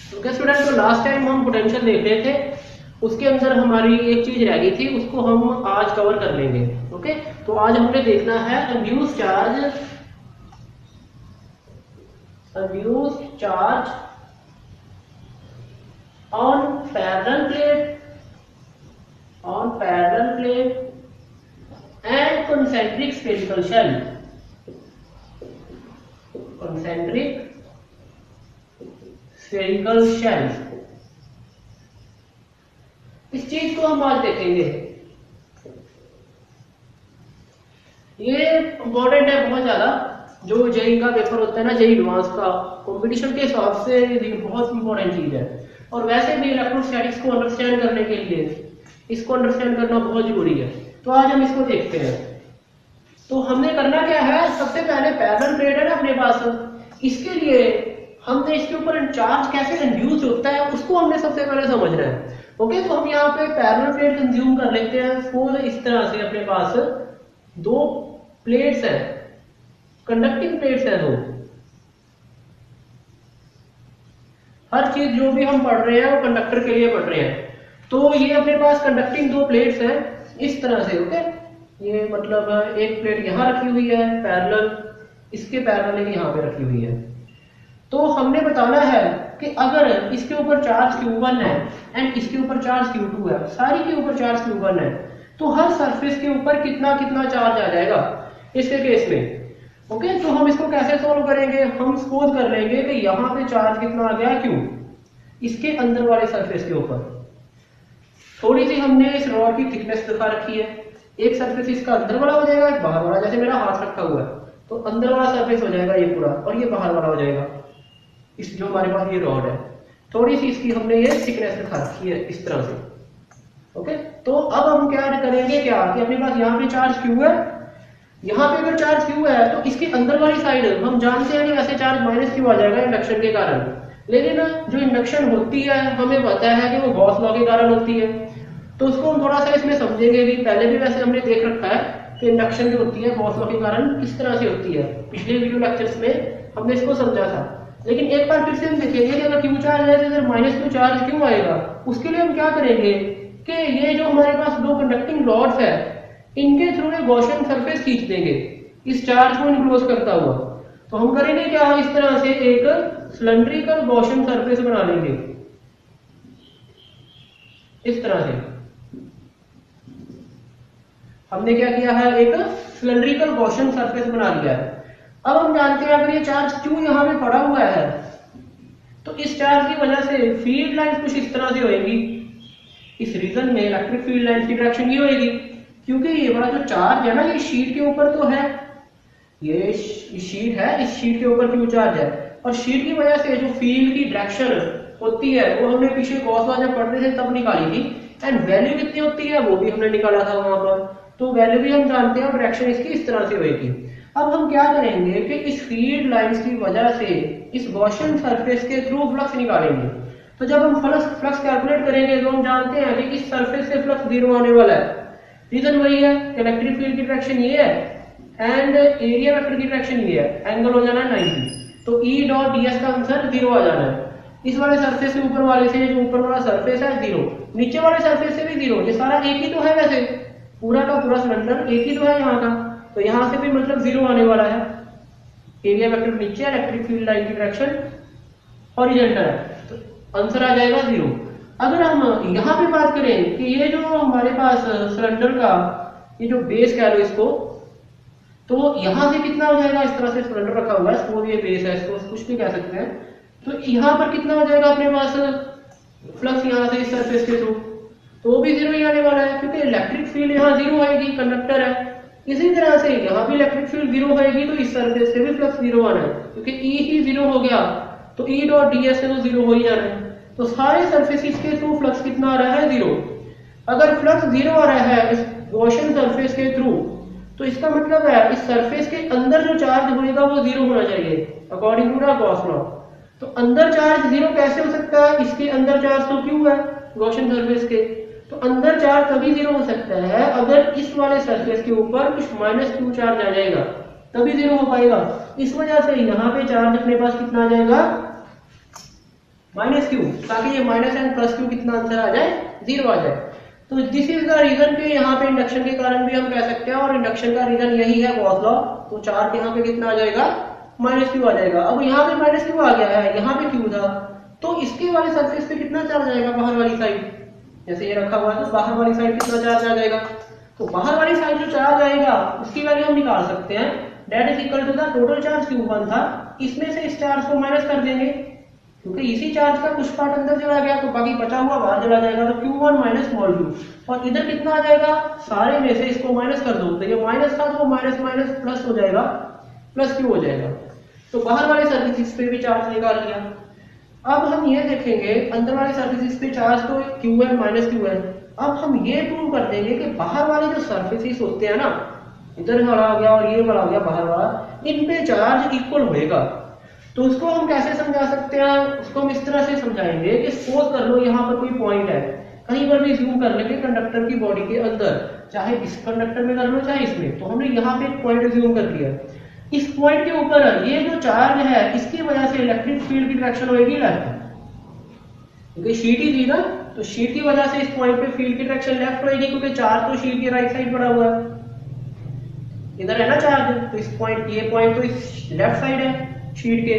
Okay student, तो last time हम potential देख रहे थे, उसके अंदर हमारी एक चीज रह गई थी, उसको हम आज कवर कर लेंगे। ओके, तो आज हमने देखना है induced charge on parallel plate and concentric spherical shell। concentric spherical shell, इस चीज को हम आज देखेंगे। ये इंपॉर्टेंट है बहुत ज्यादा, जो जेई का पेपर होता है ना, जेई एडवांस का, कंपटीशन के हिसाब से ये बहुत इंपॉर्टेंट चीज है। और वैसे भी इलेक्ट्रोस्टैटिक्स को अंडरस्टैंड करने के लिए इसको अंडरस्टैंड करना बहुत जरूरी है। तो आज हम इसको देखते हैं। तो हमने करना क्या है, सबसे पहले पैरेलल प्लेट है ना अपने पास, इसके लिए हमने इसके ऊपर चार्ज कैसे इंड्यूस होता है उसको हमने सबसे पहले समझना है। ओके, तो हम यहाँ पे पैरेलल प्लेट कंज्यूम कर लेते हैं। सपोज इस तरह से अपने पास दो प्लेट्स हैं, कंडक्टिंग प्लेट्स हैं दो। हर चीज जो भी हम पढ़ रहे हैं वो कंडक्टर के लिए पढ़ रहे हैं। तो ये अपने पास कंडक्टिंग दो प्लेट्स हैं इस तरह से। ओके, ये मतलब एक प्लेट यहाँ रखी हुई है पैरेलल, इसके पैरेलल एक यहाँ पे रखी हुई है। तो हमने बताना है कि अगर इसके ऊपर चार्ज Q1 है एंड इसके ऊपर चार्ज Q2 है, सारी के ऊपर चार्ज Q1 है, तो हर सरफेस के ऊपर कितना कितना चार्ज आ जाएगा इसके केस में। ओके, तो हम इसको कैसे सोल्व करेंगे, हम सपोज कर लेंगे कि यहाँ पे चार्ज कितना आ गया Q, इसके अंदर वाले सरफेस के ऊपर। थोड़ी सी हमने इस रॉड की थिकनेस दिखा रखी है, एक सरफेस इसका अंदर वाला हो जाएगा, एक बाहर वाला। जैसे मेरा हाथ रखा हुआ है तो अंदर वाला सरफेस हो जाएगा ये पूरा, और ये बाहर वाला हो जाएगा इस जो हमारे पास ये रॉड है। थोड़ी सी इसकी हमने ये थिकनेस दिखा रखी है इस तरह से। ओके, तो अब हम क्या करेंगे, क्या कि अपने पास यहाँ पे चार्ज Q है, यहाँ पे अगर चार्ज Q है तो इसके अंदर वाली साइड हम जानते हैं कि वैसे चार्ज -Q आ जाएगा इंडक्शन के कारण। लेकिन जो इंडक्शन होती है हमें पता है कि वो गॉस लॉ के कारण होती है, तो उसको हम थोड़ा सा इसमें समझेंगे भी। पहले भी वैसे हमने देख रखा है कि इंडक्शन जो होती है गॉस लॉ के कारण किस तरह से होती है, पिछले वीडियो लेक्चर्स में हमने इसको समझा था। लेकिन एक बार फिर से हम देखेंगे कि अगर Q चार्ज है तो इधर -Q चार्ज क्यों आएगा। उसके लिए हम क्या करेंगे कि ये जो हमारे पास दो कंडक्टिंग रॉड्स है इनके थ्रू एक गॉसियन सरफेस खींच देंगे इस चार्ज को इनक्लोज करता हुआ। तो हम करेंगे क्या, इस तरह से एक सिलेंड्रिकल गॉसियन सरफेस बना लेंगे इस तरह से। हमने क्या किया है, एक सिलेंड्रिकल गॉसियन सरफेस बना लिया है। अब हम जानते हैं अगर ये चार्ज Q यहाँ पे पड़ा हुआ है तो इस चार्ज की वजह से फील्ड लाइंस कुछ इस तरह से होएगी। इस रीजन में इलेक्ट्रिक फील्ड लाइंस की डायरेक्शन ये होएगी, क्योंकि ये बड़ा जो चार्ज है ना ये शीट के ऊपर तो है, ये शीट है, इस शीट के ऊपर Q चार्ज है, और शीट की वजह से जो फील्ड की डायरेक्शन होती है वो हमने पीछे गॉस लॉ जब पढ़ते थे तब निकाली थी, एंड वैल्यू कितनी होती है वो भी हमने निकाला था वहां पर। तो वैल्यू भी हम जानते हैं और डायरेक्शन इसकी इस तरह से होगी। अब हम क्या करेंगे कि इस फील्ड लाइंस की वजह से इस गॉसियन सरफेस के थ्रू फ्लक्स निकालेंगे। तो जब हम फ्लक्स कैलकुलेट करेंगे तो हम जानते हैं कि इस सरफेस से फ्लक्स 0 आने वाला है। रीजन वही है, इलेक्ट्रिक फील्ड की डायरेक्शन ये है एंड एरिया वेक्टर की डायरेक्शन ये है, एंगल हो जाना है 90। तो E डॉट ds का आंसर 0 आ जाना है। इस वाले सरफेस से ऊपर वाले से, जो ऊपर वाला सरफेस है 0, नीचे वाले सरफेस से भी 0। ये सारा एक ही तो है, वैसे पूरा का पूरा सिलेंडर एक ही तो है यहाँ का, तो यहाँ से भी मतलब 0 आने वाला है। एरिया वेक्टर नीचे, इलेक्ट्रिक फील्ड लाइन की डायरेक्शन हॉरिजॉन्टल है, तो आंसर आ जाएगा 0। अगर हम यहाँ पे बात करें कि ये जो हमारे पास सिलेंडर का ये जो बेस कह लो इसको, तो यहाँ से कितना हो जाएगा, इस तरह से सिलेंडर रखा हुआ है, सपोज ये बेस है, इसको कुछ भी कह सकते हैं। तो यहाँ पर कितना हो जाएगा अपने पास फ्लक्स यहाँ से इस सरफेस के थ्रू, तो वो भी 0 ही आने वाला है, क्योंकि इलेक्ट्रिक फील्ड यहाँ 0 आएगी, कंडक्टर है। इसी तरह से यहाँ भी इलेक्ट्रिक फील्ड 0 होएगी, तो इस सरफेस से भी फ्लक्स 0 आना है, क्योंकि E ही 0 हो गया तो E डॉट ds से तो 0 हो ही जाना है। तो सारे सरफेसेस के थ्रू फ्लक्स कितना आ रहा है, 0। अगर फ्लक्स 0 आ रहा है इस गॉसियन सरफेस के थ्रू, तो इसका मतलब है इस सरफेस के अंदर जो चार्ज होगा वो 0 होना चाहिए according to the Gauss law. तो अंदर चार्ज 0 कैसे हो सकता है, इसके अंदर चार्ज तो Q है गॉसियन सरफेस के, तो अंदर चार्ज तभी 0 हो सकता है अगर इस वाले सरफेस के ऊपर कुछ -Q चार्ज आ जाएगा, तभी 0 हो पाएगा। इस वजह से यहाँ पे चार्ज अपने पास कितना आ जाएगा, माइनस क्यू, ताकि ये माइनस एंड प्लस क्यू कितना आंसर आ जाए, 0 आ जाए। तो दिस इज द रीजन कि यहाँ पे इंडक्शन के कारण भी हम कह सकते हैं, और इंडक्शन का रीजन यही है गॉस लॉ। तो चार्ज यहाँ पे कितना आ जाएगा, माइनस क्यू आ जाएगा। अब यहाँ पे माइनस क्यू आ गया है, यहाँ पे क्यू था, तो इसके वाले सरफेस पे कितना चार्ज आएगा, बाहर वाली साइड, जैसे ये रखा हुआ है तो बाहर वाली साइड कितना चार्ज आ जाएगा। तो बाहर वाली साइड जो चार्ज आएगा उसकी वैल्यू हम निकाल सकते हैं, that is equal to the total charge Q1 था, इसमें से इस चार्ज को माइनस कर देंगे, क्योंकि इसी चार्ज का कुछ पार्ट अंदर चला गया तो बाकी बचा हुआ बाहर चला जाएगा, तो Q1 माइनस स्मॉल q, और इधर कितना आ जाएगा, सारे में से इसको माइनस कर दो, तो ये माइनस था तो माइनस माइनस प्लस हो जाएगा, प्लस क्यू हो जाएगा। तो बाहर वाले सर्फेसिस पे भी चार्ज निकाल लिया। अब हम ये देखेंगे अंदर वाले सर्फेसिस पे चार्ज तो Qn माइनस क्यू है। अब हम ये प्रूव कर देंगे कि बाहर वाले जो सर्फेसिस होते हैं ना, इधर वाला आ गया और ये वाला आ गया बाहर वाला, इन पे चार्ज इक्वल होएगा। तो उसको हम कैसे समझा सकते हैं, उसको हम इस तरह से समझाएंगे कि सपोज कर लो यहाँ पर कोई पॉइंट है, कहीं पर भी जूम कर लेंगे कंडक्टर की बॉडी के अंदर, चाहे इस कंडक्टर में कर लो चाहे इसमें, तो हमने यहाँ पे एक पॉइंट जूम कर लिया। इस पॉइंट के ऊपर ये जो चार्ज है इसकी वजह से इलेक्ट्रिक फील्ड की डायरेक्शन होगी लेफ्ट, क्योंकि शीट ही थी ना, तो शीट की वजह से इस पॉइंट पे फील्ड की डायरेक्शन लेफ्ट होगी, क्योंकि चार्ज तो शीट की राइट साइड पड़ा हुआ है, इधर है ना चार्ज, तो इस पॉइंट, ये पॉइंट तो इस लेफ्ट साइड है शीट के,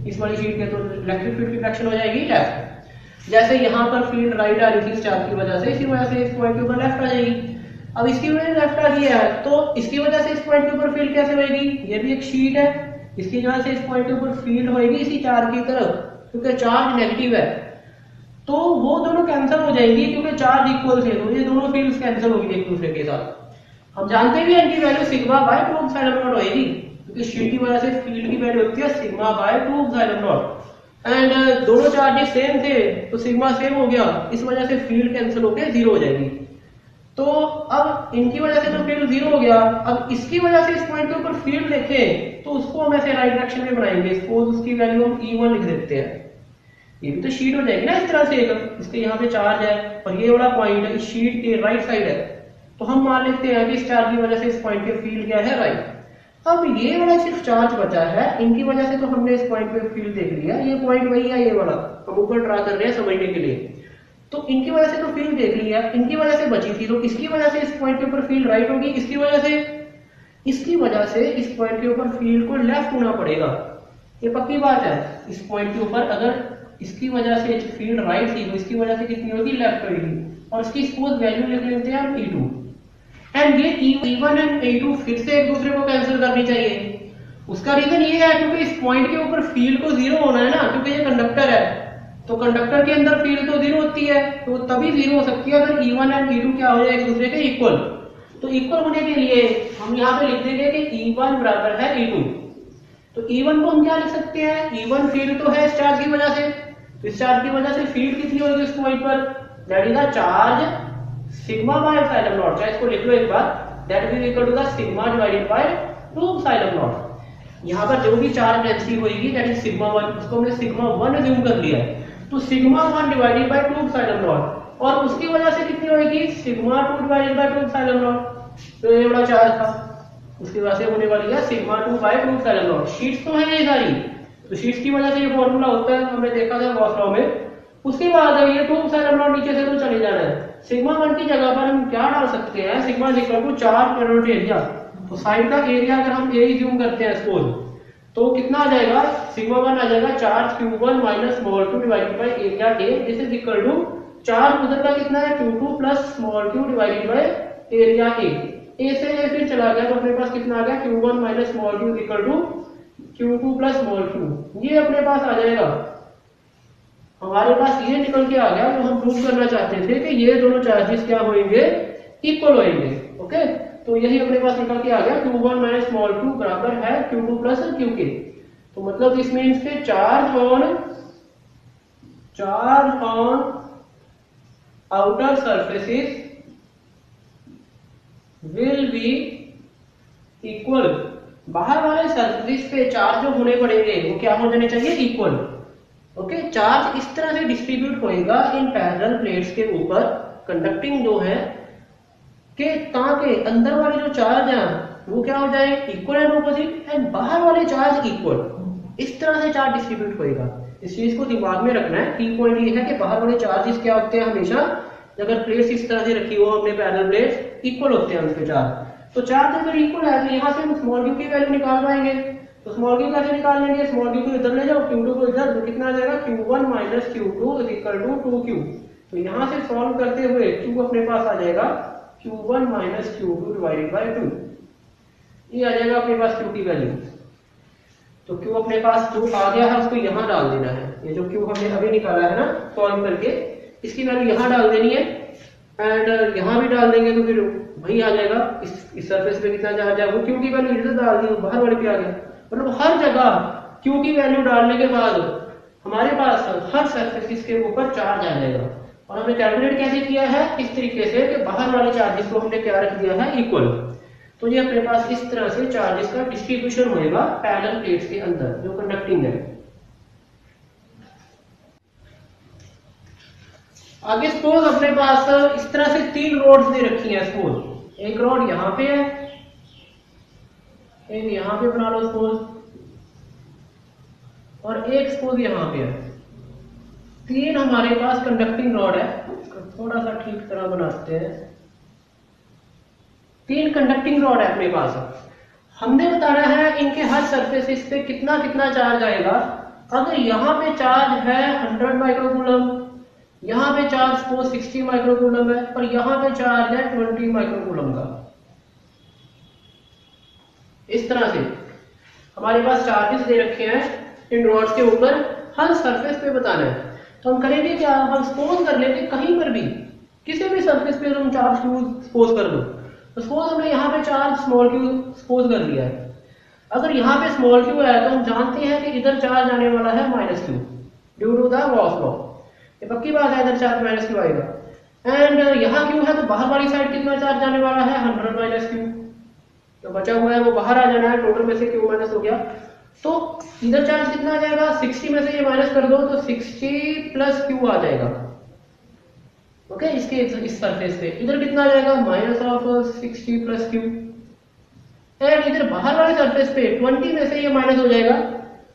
इस वाली शीट के, तो इलेक्ट्रिक फील्ड की डायरेक्शन हो जाएगी लेफ्ट। जैसे यहाँ पर फील्ड राइट आ रही थी इस चार्ज की वजह से, इसी वजह से इस पॉइंट के ऊपर लेफ्ट आ जाएगी। अब इसकी वजह से लेफ्ट आ गई है, तो इसकी वजह से इस पॉइंट के ऊपर फील्ड कैसे होगी, ये भी एक शीट है, इसकी वजह से इस पॉइंट के ऊपर फील्ड होगी इसी चार्ज की तरफ, क्योंकि चार्ज नेगेटिव है, तो वो दोनों कैंसिल हो जाएंगी क्योंकि चार्ज इक्वल थे, तो ये दोनों फील्ड्स कैंसिल होगी एक दूसरे के साथ। हम जानते भी हैं इनकी value sigma bye 2 epsilon not होगी, क्योंकि शीट की वजह से फील्ड की वैल्यू होती है sigma bye 2 epsilon not, and दोनों चार्जेस सेम थे तो सिग्मा सेम हो गया, इस वजह से फील्ड कैंसिल होकर 0 हो जाएगी। तो अब इनकी वजह से तो फील्ड 0 हो गया, अब इसकी वजह से इस पॉइंट के ऊपर फील्ड देखें तो उसको हम ऐसे राइट डायरेक्शन में बनाएंगे, सपोज उसकी वैल्यू हम E1 लिख देते हैं, ये भी तो शीट हो जाएगी ना इस तरह से, इसके यहाँ पे चार्ज है और ये वाला पॉइंट इस शीट के राइट साइड है, तो हम मान लेते हैं कि इस चार्ज की वजह से इस पॉइंट पे फील्ड क्या है, राइट। अब ये वाला सिर्फ चार्ज बचा है, इनकी वजह से तो हमने इस पॉइंट पे फील्ड देख लिया, ये पॉइंट वही है, ये वाला हम ऊपर ड्रा कर रहे हैं समझने के लिए, तो इनकी वजह से तो फील्ड देख लिया, इनकी वजह से बची थी, तो इसकी वजह से इस पॉइंट के ऊपर फील्ड राइट होगी, इसकी वजह से इस पॉइंट के ऊपर फील्ड को लेफ्ट होना पड़ेगा, ये पक्की बात है। इस पॉइंट के ऊपर अगर इसकी वजह से फील्ड राइट थी तो इसकी वजह से कितनी होगी, लेफ्ट होगी, और इसकी सपोज वैल्यू लिख लेते हैं हम E2, एंड ये E1 एंड E2 फिर से एक दूसरे को कैंसिल करनी चाहिए। उसका रीजन ये है क्योंकि इस पॉइंट के ऊपर फील्ड को 0 होना है ना, क्योंकि ये कंडक्टर है, तो कंडक्टर के अंदर फील्ड तो 0 होती है, तो तभी 0 हो सकती है अगर E1 एंड E2 क्या हो जाए, एक दूसरे के इक्वल। तो इक्वल होने के लिए हम यहाँ पे लिख देंगे कि E1 बराबर है E2, तो E1 को हम क्या लिख सकते हैं, E1 फील्ड तो है इस चार्ज की वजह से, तो इस चार्ज की वजह से फील्ड कितनी होगी इस पॉइंट पर, that is the charge sigma by epsilon naught, चाहे इसको लिख लो एक बार, that is equal to the sigma divided by 2 epsilon naught. यहाँ पर जो भी चार्ज डेंसिटी होगी दैट इज सिग्मा 1, उसको हमने सिग्मा 1 अज्यूम कर लिया है, तो sigma 1 divided by 2 epsilon not, और उसकी वजह से कितनी होगी, sigma 2 divided by 2 epsilon not, तो ये बड़ा चार्ज था, उसकी वजह से होने वाली है sigma 2 by 2 epsilon naught. Sheets तो है ये सारी, तो शीट्स की वजह से ये फॉर्मूला होता है, हमने देखा था गॉस लॉ में। उसके बाद ये 2 एप्सिलॉन नॉट नीचे से तो चले जाना है, सिग्मा 1 की जगह पर हम क्या डाल सकते हैं, sigma is equal to 4 periodic area, तो साइड का एरिया अगर हम ए ज्यूम करते हैं सपोज, तो कितना आ जाएगा, सिग्मा 1 आ जाएगा charge Q1 minus small q divided by area A, this is equal to charge उधर का कितना है Q2 plus small q divided by area A से A फिर चला गया, तो अपने पास कितना आ गया, Q1 minus small q equal to Q2 plus small q, ये अपने पास आ जाएगा। हमारे पास ये निकल के आ गया, तो हम प्रूव करना चाहते थे कि ये दोनों चार्जेस क्या होंगे, इक्वल होंगे, ओके। तो यही अपने पास निकल के आ गया, Q1 माइनस स्मॉल q बराबर है Q2 प्लस Qk, तो मतलब दिस मींस के charge on outer surfaces will be equal, बाहर वाले सरफेस पे चार्ज जो होने पड़ेंगे वो क्या हो जाने चाहिए, इक्वल, ओके। चार्ज इस तरह से डिस्ट्रीब्यूट होएगा इन पैरेलल प्लेट्स के ऊपर, कंडक्टिंग जो है कि ताकि अंदर वाले जो चार्ज हैं वो क्या हो जाए, इक्वल एंड ऑपोजिट, एंड बाहर वाले चार्ज इक्वल। इस तरह से चार्ज डिस्ट्रीब्यूट होएगा। इस चीज को दिमाग में रखना है। की पॉइंट ये है कि बाहर वाले चार्जेस क्या होते हैं, हमेशा अगर प्लेट्स इस तरह से रखी हो हमने पैरेलल प्लेट्स, इक्वल होते हैं उनके चार्ज। तो चार्ज अगर इक्वल है तो यहाँ से हम स्मॉल क्यू की वैल्यू निकाल पाएंगे। तो स्मॉल क्यू कैसे निकाल लेंगे, स्मॉल क्यू को इधर ले जाओ, Q2 को इधर, तो कितना आ जाएगा Q1 minus Q2 is equal to 2Q। तो यहाँ से सॉल्व करते हुए Q अपने पास आ जाएगा Q1 minus Q2 divided by 2। ये आ जाएगा अपने पास Q की वैल्यू। तो Q अपने पास जो आ गया है उसको यहाँ डाल देना है। ये जो Q हमने अभी निकाला है ना सॉल्व करके, इसकी वैल्यू यहाँ डाल देनी है एंड यहाँ भी डाल देंगे तो फिर वही आ जाएगा। इस सरफेस पे कितना चार्ज है वो Q की वैल्यू इधर डाल दी, बाहर वाले पे आ गया। मतलब हर जगह Q की वैल्यू डालने के बाद हमारे पास हर सरफेस के ऊपर चार्ज आ जाएगा। और हमने कैलकुलेट कैसे किया है, इस तरीके से कि बाहर वाले चार्जेस को हमने क्या रख दिया है, इक्वल। तो ये अपने पास इस तरह से चार्जेस का डिस्ट्रीब्यूशन होएगा पैरेलल प्लेट्स के अंदर जो कंडक्टिंग है। आगे सपोज अपने पास इस तरह से 3 रोड्स दे रखी हैं। सपोज एक रोड यहाँ पे है, एक यहाँ पे बना लो सपोज, और एक सपोज यहाँ पे है। 3 हमारे पास कंडक्टिंग रॉड है। थोड़ा सा ठीक तरह बनाते हैं। 3 कंडक्टिंग रॉड है अपने पास। हमने बताना है इनके हर सरफेस पे कितना कितना चार्ज आएगा। अगर यहाँ पे चार्ज है 100 माइक्रोकूलम, यहाँ पे चार्ज सपोज 60 माइक्रोकूलम है, और यहाँ पे चार्ज है 20 माइक्रोकूलम का। इस तरह से हमारे पास चार्जेस दे रखे हैं इन रॉड्स के ऊपर, हर सरफेस पे बताना है। तो हम करेंगे क्या, हम सपोज कर लेंगे कहीं पर भी किसी भी सरफेस पे हम चार्ज क्यू सपोज कर दो। तो सपोज हमने यहाँ पे चार्ज स्मॉल क्यू सपोज कर लिया है। अगर यहाँ पे स्मॉल क्यू है तो हम जानते हैं कि इधर चार्ज आने वाला है minus Q due to the Gauss law. ये पक्की बात है, इधर चार्ज माइनस क्यू आएगा। एंड यहाँ क्यू है तो बाहर वाली साइड कितना चार्ज आने वाला है 100 माइनस क्यू। तो बचा हुआ है वो बाहर आ जाना है, टोटल में से क्यू माइनस हो गया। तो इधर चार्ज कितना आ जाएगा, 60 में से ये माइनस कर दो तो 60 प्लस क्यू आ जाएगा। ओके, इसके इस सरफेस पे इधर कितना आ जाएगा minus of 60 plus Q. And इधर बाहर वाले सरफेस पे 20 में से ये माइनस हो जाएगा।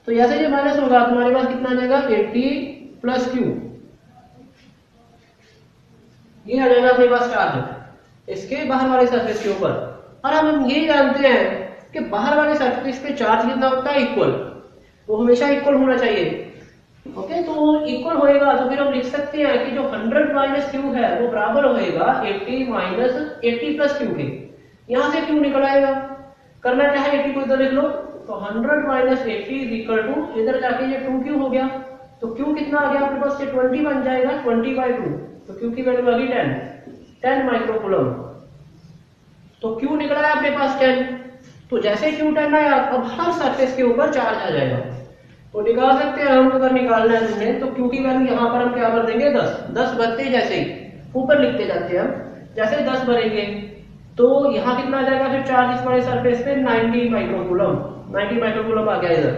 तो जैसे ये माइनस होगा तुम्हारे पास कितना आ जाएगा 80 प्लस क्यू। ये आ जाएगा अपने पास चार्ज इसके बाहर वाले सरफेस के ऊपर। और हम ये जानते हैं कि बाहर वाले सरफेस पे चार्ज कितना होता है, इक्वल। वो हमेशा इक्वल होना चाहिए। ओके, तो इक्वल होएगा तो फिर हम लिख सकते हैं कि जो 100 माइनस क्यू है वो बराबर होएगा 80 माइनस 80 प्लस क्यू के। यहां से क्यू निकल आएगा, करना क्या है 80 को इधर लिख लो। तो 100 माइनस 80 इज इक्वल टू, इधर जाके ये 2Q हो गया। तो Q कितना आ गया अपने पास, ये 20 बन जाएगा 20/2। तो Q की वैल्यू आ गई 10 माइक्रोकूलम। तो Q निकला है अपने पास 10। तो जैसे Q 10 आया अब हर सरफेस के ऊपर चार्ज आ जाएगा। तो निकाल सकते हैं हम, अगर निकालना है तुमने तो Q की वैल्यू यहाँ पर हम क्या कर देंगे 10 भरते जैसे ही ऊपर लिखते जाते हैं हम। जैसे 10 भरेंगे तो यहाँ कितना आ जाएगा फिर चार्ज इस वाले सरफेस पे 90 माइक्रोकूलम। 90 माइक्रोकूलम आ गया इधर।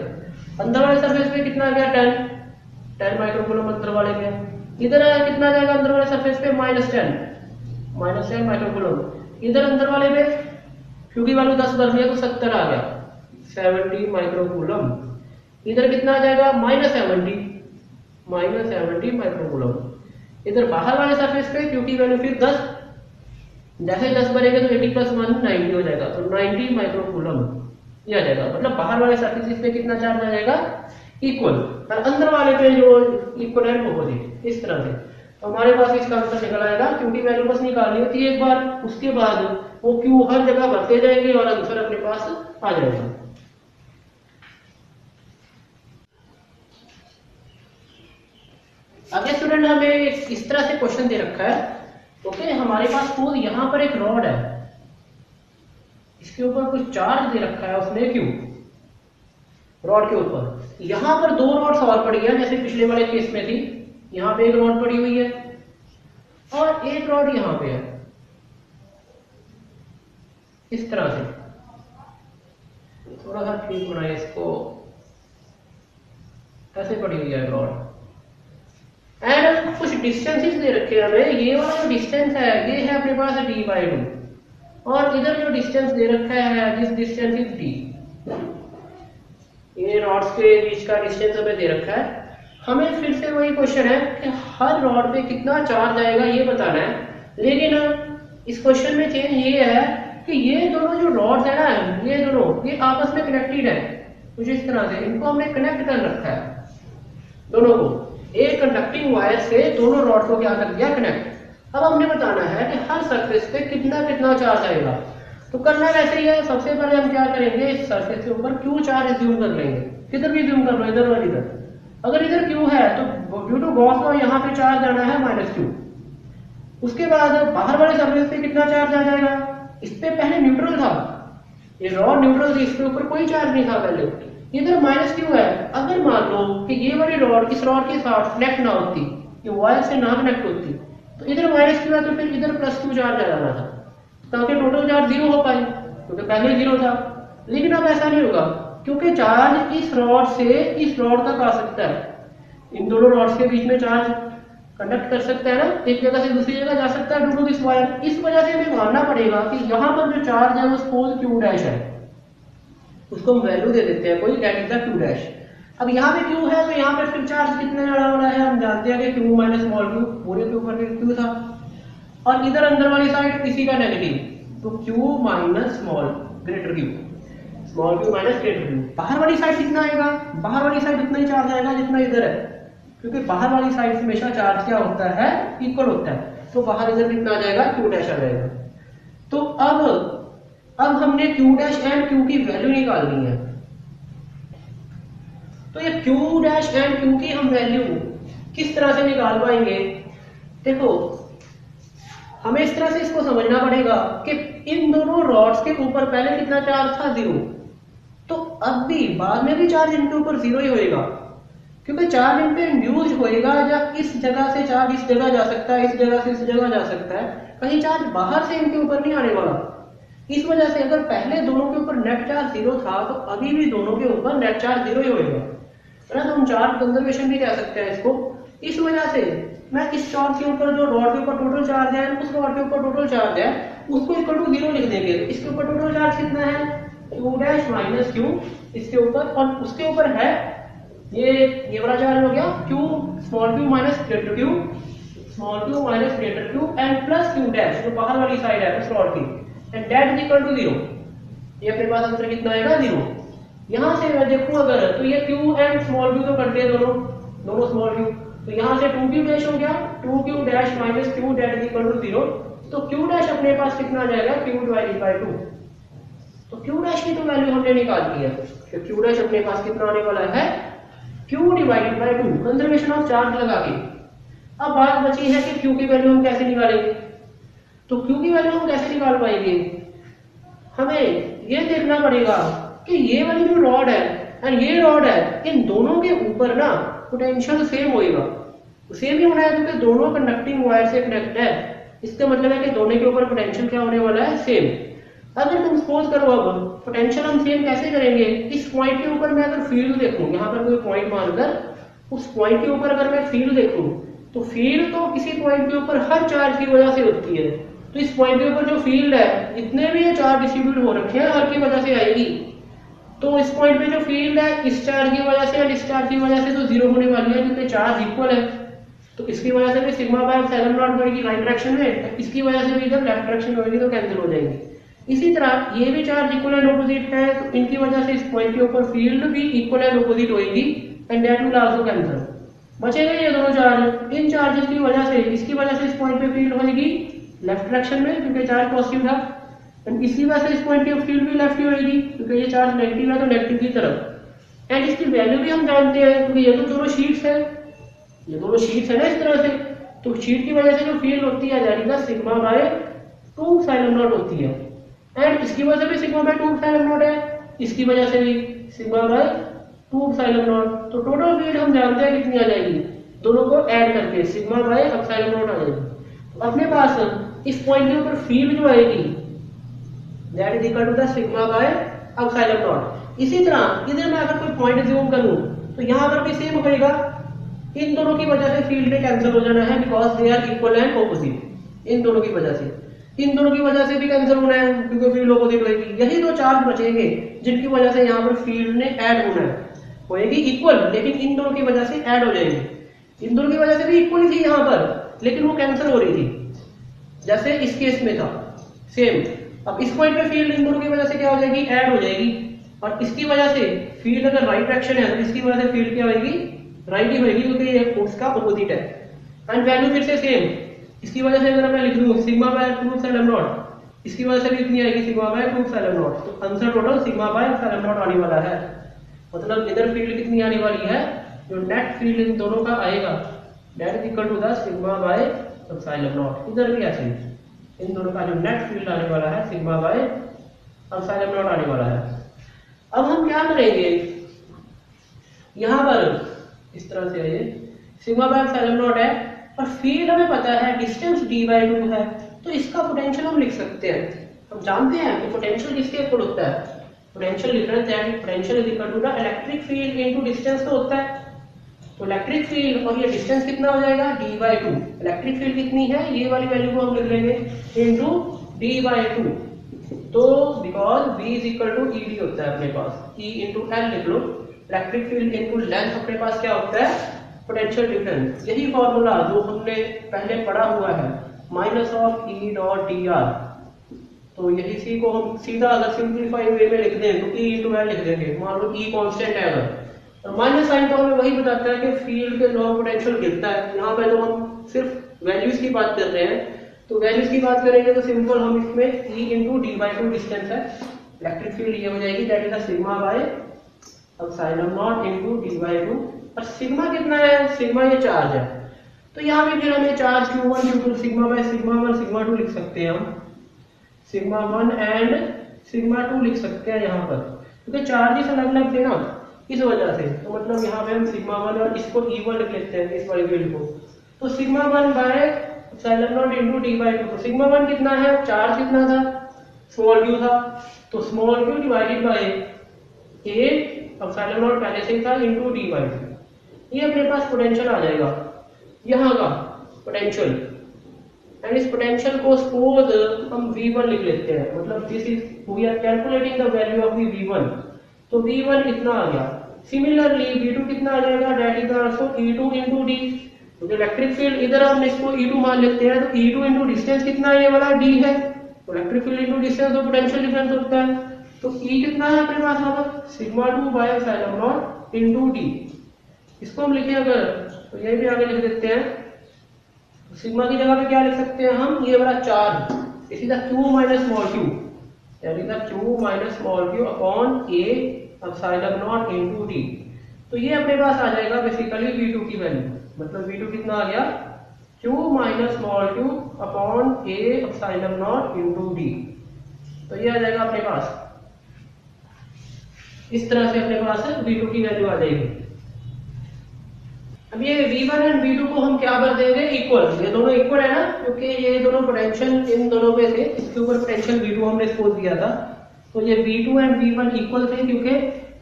अंदर वाले सरफेस पे कितना आ गया 10 माइक्रोकूलम अंदर वाले पे। इधर कितना आ जाएगा अंदर वाले सरफेस पे -10 माइक्रोकूलम। इधर अंदर वाले पे क्योंकि वैल्यू 10 भर दिया तो 70 आ गया 70 माइक्रोकूलम। इधर कितना आ जाएगा -70 माइक्रोकूलम। इधर बाहर वाले सरफेस पे क्योंकि वैल्यू फिर 10, जैसे 10 भरेंगे तो 80 प्लस 1 90 हो जाएगा। तो 90 माइक्रोकूलम ये आ जाएगा। मतलब बाहर वाले सरफेस पे कितना चार्ज आ जाएगा, इक्वल। और अंदर वाले पे जो इक्वल है अपोजिट, इस तरह से। तो हमारे पास इसका आंसर निकल आएगा। क्योंकि वैल्यू बस निकालनी होती है एक बार, उसके बाद वो क्यू हर जगह भरते जाएंगे और आंसर अपने पास आ जाएगा। आगे स्टूडेंट हमें इस तरह से क्वेश्चन दे रखा है। ओके, हमारे पास सपोज यहाँ पर एक रॉड है, इसके ऊपर कुछ चार्ज दे रखा है उसने क्यू रॉड के ऊपर। यहाँ पर 2 रॉड्स और पड़ी है जैसे पिछले वाले केस में थी। यहाँ पे एक रॉड पड़ी हुई है और एक रॉड यहाँ पे है इस तरह से। थोड़ा सा ठीक बनाए इसको, ऐसे पड़ी हुई है रॉड। एंड कुछ डिस्टेंसेस दे रखे हैं हमें। ये वाला जो डिस्टेंस है ये है अपने पास d/2 और इधर जो डिस्टेंस दे रखा है दिस डिस्टेंस इज d। ये रॉड्स के बीच का डिस्टेंस हमें दे रखा है। हमें फिर से वही क्वेश्चन है कि हर रॉड पे कितना चार्ज आएगा ये बताना है, लेकिन इस क्वेश्चन में चेंज ये है कि ये दोनों जो रॉड्स है ना, ये दोनों ये आपस में कनेक्टेड है कुछ इस तरह से, इनको हमने कनेक्ट कर रखा है दोनों को, एक कंडक्टिंग वायर से दोनों रॉड को क्या कर दिया, कनेक्ट। अब हमने बताना है कि हर सरफेस पे कितना कितना चार्ज आएगा। तो करना वैसे ही है, सबसे पहले हम क्या करेंगे, इस सरफेस के ऊपर क्यू चार्ज एज्यूम कर लेंगे, किधर भी एज्यूम कर लो, इधर और इधर। अगर इधर क्यू है तो ड्यू टू गॉस लॉ यहाँ पे चार्ज आना है -q। उसके बाद बाहर वाले सरफेस पे कितना चार्ज आ जाएगा, इस पे पहले न्यूट्रल था, ये रॉड न्यूट्रल थी, इसके ऊपर कोई चार्ज नहीं था पहले, इधर -q है। अगर मान लो कि ये वाली रॉड इस रॉड के साथ कनेक्ट ना होती, ये वायर से ना कनेक्ट होती, तो इधर -q है तो फिर इधर +q चार्ज आ जाना था, ताकि टोटल चार्ज 0 हो पाए, क्योंकि पहले 0 था। लेकिन अब ऐसा नहीं होगा, क्योंकि चार्ज इस रॉड से इस रॉड तक आ सकता है, इन दोनों रॉड्स के बीच में चार्ज कंडक्ट कर सकता है ना, एक जगह से दूसरी जगह जा सकता है ड्यू टू दिस वायर। इस वजह से हमें मानना पड़ेगा कि यहाँ पर जो चार्ज है वो सपोज q' है, उसको हम वैल्यू दे देते हैं कोई, दैट इज द q'। अब यहाँ पे q है तो यहाँ पे फिर चार्ज कितने अड़ा हुआ है, हम जानते हैं कि q - स्मॉल q, पूरे के ऊपर q था, और इधर अंदर वाली साइड किसी का नेगेटिव, तो q - small greater q, small q - greater q। बाहर वाली साइड कितना आएगा, बाहर वाली साइड उतना ही चार्ज आएगा जितना इधर है, क्योंकि बाहर वाली साइड हमेशा चार्ज क्या होता है, इक्वल होता है। तो बाहर इधर कितना आ जाएगा, q' आ जाएगा। तो अब हमने q' एंड q की वैल्यू निकालनी है। तो ये q' एंड q की हम वैल्यू किस तरह से निकाल पाएंगे, देखो हमें इस तरह से इसको समझना पड़ेगा कि इन दोनों रॉड्स के ऊपर पहले कितना चार्ज था, 0, तो अब भी बाद में भी चार्ज इनके ऊपर 0 ही होएगा, क्योंकि चार्ज इन पे इंड्यूस्ड होएगा, या इस जगह से चार्ज इस जगह जा सकता है, इस जगह से इस जगह जा सकता है, कहीं चार्ज बाहर से इनके ऊपर नहीं आने वाला। इस वजह से अगर पहले दोनों के ऊपर नेट चार्ज 0 था तो अभी भी दोनों के ऊपर नेट चार्ज 0 ही होएगा, है ना। तो हम चार्ज कंजर्वेशन भी कह सकते हैं इसको। इस वजह से मैं इस चार्ज के ऊपर जो रॉड के ऊपर टोटल चार्ज है, उस रॉड के ऊपर टोटल चार्ज है, उसको इक्वल टू 0 लिख देंगे। इसके ऊपर टोटल चार्ज कितना है, q' - q इसके ऊपर, और उसके ऊपर है ये वाला चार्ज हो गया q small q - greater q, small q - greater q and plus q' जो बाहर वाली साइड है उस रॉड की, and that is equal to 0। ये अपने पास आंसर कितना आएगा, 0। यहां से मैं देखूं अगर, तो ये q एंड स्मॉल q तो करते हैं दोनों स्मॉल q, तो यहां से 2q' हो गया, 2q' - q that is equal to 0। तो q' अपने पास कितना आ जाएगा, q/2। तो q' की तो वैल्यू हमने निकाल दी है, तो q' अपने पास कितना आने वाला है, q/2, कंजर्वेशन ऑफ चार्ज लगा के। अब बात बची है कि q की वैल्यू हम कैसे निकालेंगे। तो q की वैल्यू हम कैसे निकाल पाएंगे, हमें ये देखना पड़ेगा कि ये वाली जो रॉड है और ये रॉड है, इन दोनों के ऊपर ना पोटेंशियल सेम होएगा, सेम ही होना है, क्योंकि दोनों कंडक्टिंग वायर से कनेक्ट है। इसका मतलब है कि दोनों के ऊपर पोटेंशियल क्या होने वाला है, सेम। अगर तुम सपोज करो, अब पोटेंशियल हम सेम कैसे करेंगे, इस पॉइंट के ऊपर मैं अगर फील्ड देखूं, यहाँ पर कोई पॉइंट मानकर उस पॉइंट के ऊपर अगर मैं फील्ड देखूं, तो फील्ड तो किसी पॉइंट के ऊपर हर चार्ज की वजह से होती है। तो इस पॉइंट के ऊपर जो फील्ड है, जितने भी ये चार्ज डिस्ट्रीब्यूट हो रखे हैं, हर की वजह से आएगी। तो इस पॉइंट पे जो फील्ड है, इस चार्ज की वजह से और इस चार्ज की वजह से तो 0 होने वाली है, क्योंकि चार्ज इक्वल है। तो इसकी वजह से भी सिग्मा बाय एप्सिलॉन नॉट होगी राइट डायरेक्शन में, इसकी वजह से भी इधर लेफ्ट डायरेक्शन होगी, तो कैंसिल हो जाएंगे। इसी तरह ये भी चार्ज इक्वल एंड ऑपोजिट है, तो इनकी वजह से इस पॉइंट के ऊपर फील्ड भी इक्वल एंड ऑपोजिट होगी, and that will also cancel. बचेगा ये दोनों चार्ज। इन चार्जेस की वजह से, इसकी वजह से इस पॉइंट पे फील्ड होगी लेफ्ट डायरेक्शन में, क्योंकि चार्ज पॉजिटिव था, एंड इसी वजह से इस पॉइंट की फील्ड भी लेफ्ट ही होगी, क्योंकि ये चार्ज नेगेटिव है तो नेगेटिव की तरफ। एंड इसकी वैल्यू भी हम जानते हैं, क्योंकि ये तो दोनों शीट्स है, ये दोनों शीट्स है ना इस तरह से। तो शीट की वजह से जो फील्ड होती है, यानी कि सिग्मा बाय 2 एप्सिलॉन नॉट होती है, एंड इसकी वजह से भी सिग्मा बाय 2 एप्सिलॉन नॉट है, इसकी वजह से भी सिग्मा बाय 2 एप्सिलॉन नॉट। तो टोटल फील्ड हम जानते हैं कितनी आ जाएगी, दोनों को ऐड करके सिग्मा बाय एप्सिलॉन नॉट आ जाएगी। तो अपने पास इस पॉइंट के ऊपर फील्ड जो आएगी that is equal to the sigma by epsilon naught. इसी तरह इधर मैं अगर कोई पॉइंट ज्यूम करूं, तो यहां पर भी सेम होएगा, इन दोनों की वजह से फील्ड में कैंसिल हो जाना है, because they are equal and opposite, इन दोनों की वजह से। इन दोनों की वजह से भी कैंसिल होना है क्योंकि फील्ड ऑपोजिट होगी। यही दो चार्ज बचेंगे जिनकी वजह से यहाँ पर फील्ड ने ऐड होना है, होएगी इक्वल, लेकिन इन दोनों की वजह से ऐड हो जाएंगे। इन दोनों की वजह से भी इक्वल थी यहाँ पर, लेकिन वो कैंसिल हो रही थी, जैसे इस केस में था सेम। अब इस पॉइंट पे फील्ड इन दोनों की वजह से क्या हो जाएगी, ऐड हो जाएगी, और इसकी वजह से फील्ड अगर राइट डायरेक्शन है तो इसकी वजह से फील्ड क्या होगी, राइट ही होगी, क्योंकि ये फोर्स का ऑपोजिट है। एंड वैल्यू फिर से सेम, इसकी वजह से अगर मैं लिख दूं सिग्मा बाय 2 एप्सिलॉन नॉट, इसकी वजह से भी इतनी आएगी सिग्मा बाय 2 एप्सिलॉन नॉट, तो answer total sigma by epsilon not आने वाला है। मतलब इधर फील्ड कितनी आने वाली है, जो नेट फील्ड इन दोनों का आएगा that is equal to the sigma by epsilon naught. इधर भी ऐसे इन दोनों का जो नेट फील्ड आने वाला है सिग्मा बाय एप्सिलॉन नॉट आने वाला है। अब हम क्या करेंगे, यहां पर इस तरह से है, ये सिग्मा बाय एप्सिलॉन नॉट है और फील्ड हमें पता है डिस्टेंस d/2 है, तो इसका पोटेंशियल हम लिख सकते हैं। हम जानते हैं कि पोटेंशियल किसके इक्वल होता है, potential difference that potential is equal to the electric field into distance तो होता है। तो इलेक्ट्रिक फील्ड और ये डिस्टेंस कितना हो जाएगा, d/2। इलेक्ट्रिक फील्ड कितनी है, ये वाली वैल्यू को हम लिख लेंगे इनटू d/2। तो because v is equal to ed होता है अपने पास, e इनटू l लिख लो। इलेक्ट्रिक फील्ड इनटू लेंथ अपने पास क्या होता है, पोटेंशियल डिफरेंस। यही फॉर्मूला जो हमने पहले पढ़ा हुआ है, minus of E dot D R. तो यही सी को हम सीधा अगर सिंप्लीफाई वे में लिख दें तो ई इंटू एल लिख देंगे। मान लो ई कांस्टेंट है अगर, और माइनस साइन तो हमें वही बताता है कि फील्ड के लॉ पोटेंशियल गिरता है। यहाँ पे तो हम सिर्फ वैल्यूज की बात कर रहे हैं, तो वैल्यूज की बात करेंगे तो सिंपल हम इसमें ई इंटू d/2 डिस्टेंस है, इलेक्ट्रिक फील्ड ये हो जाएगी that is sigma by epsilon not into d/2। और सिग्मा कितना है, सिग्मा ये चार्ज है, तो यहाँ पे फिर हमें charge q1 q2 sigma by sigma 1 sigma 2 लिख सकते हैं। हम सिग्मा 1 एंड सिग्मा 2 लिख सकते हैं यहाँ पर, क्योंकि चार्जेस अलग अलग थे ना इस वजह से। तो मतलब यहाँ पे हम सिग्मा 1 और इसको e1 लिख लेते हैं इस वाली फील्ड को। तो sigma 1 bye epsilon not into d/2। तो सिग्मा 1 कितना है, चार्ज कितना था, स्मॉल q था, तो small q divided by a epsilon not पहले से ही था इनटू d/2। ये अपने पास पोटेंशियल आ जाएगा, यहाँ का पोटेंशियल। एंड इस पोटेंशियल को सपोज हम v1 लिख लेते हैं, मतलब this is we are calculating the value of v1। तो v1 कितना आ गया, सिमिलरली v2 कितना आ जाएगा, that is also e2 into d। तो इलेक्ट्रिक फील्ड इधर हम इसको e2 मान लेते हैं, तो e2 इनटू डिस्टेंस कितना ये वाला d है, तो इलेक्ट्रिक फील्ड इनटू डिस्टेंस तो पोटेंशियल डिफरेंस होता है। तो e कितना है अपने पास, मतलब sigma 2 bye epsilon not into d। इसको हम लिखें अगर, तो ये भी आगे लिख देते हैं। तो सिग्मा की जगह पे क्या लिख सकते हैं हम, ये वाला चार्ज इसी the q minus small q, यानी the q minus small q upon a epsilon not into d। तो ये अपने पास आ जाएगा बेसिकली v2 की वैल्यू, मतलब v2 कितना आ गया, q minus small q upon a epsilon not into d। तो ये आ जाएगा अपने पास, इस तरह से अपने पास v2 की वैल्यू आ जाएगी। अब ये v1 एंड v2 को हम क्या कर देंगे, इक्वल। ये दोनों इक्वल है ना, क्योंकि ये दोनों पोटेंशियल इन दोनों पे थे, इसके ऊपर पोटेंशियल v2 हमने सपोज दिया था। तो ये v2 एंड v1 इक्वल थे, क्योंकि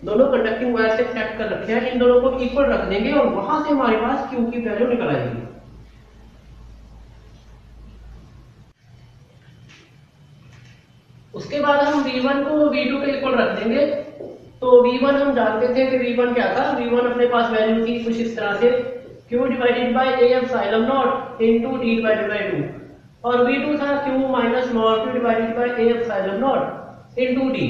दोनों कंडक्टिंग वायर से कनेक्ट कर रखे हैं। इन दोनों को इक्वल रख देंगे और वहां से हमारे पास q की वैल्यू निकल आएगी। उसके बाद हम v1 को v2 के इक्वल रख देंगे। तो v1 हम जानते थे कि v1 क्या था, v1 अपने पास वैल्यू थी कुछ इस तरह से q divided by a epsilon not into d divided by 2, और v2 था q minus small q divided by a epsilon not into d।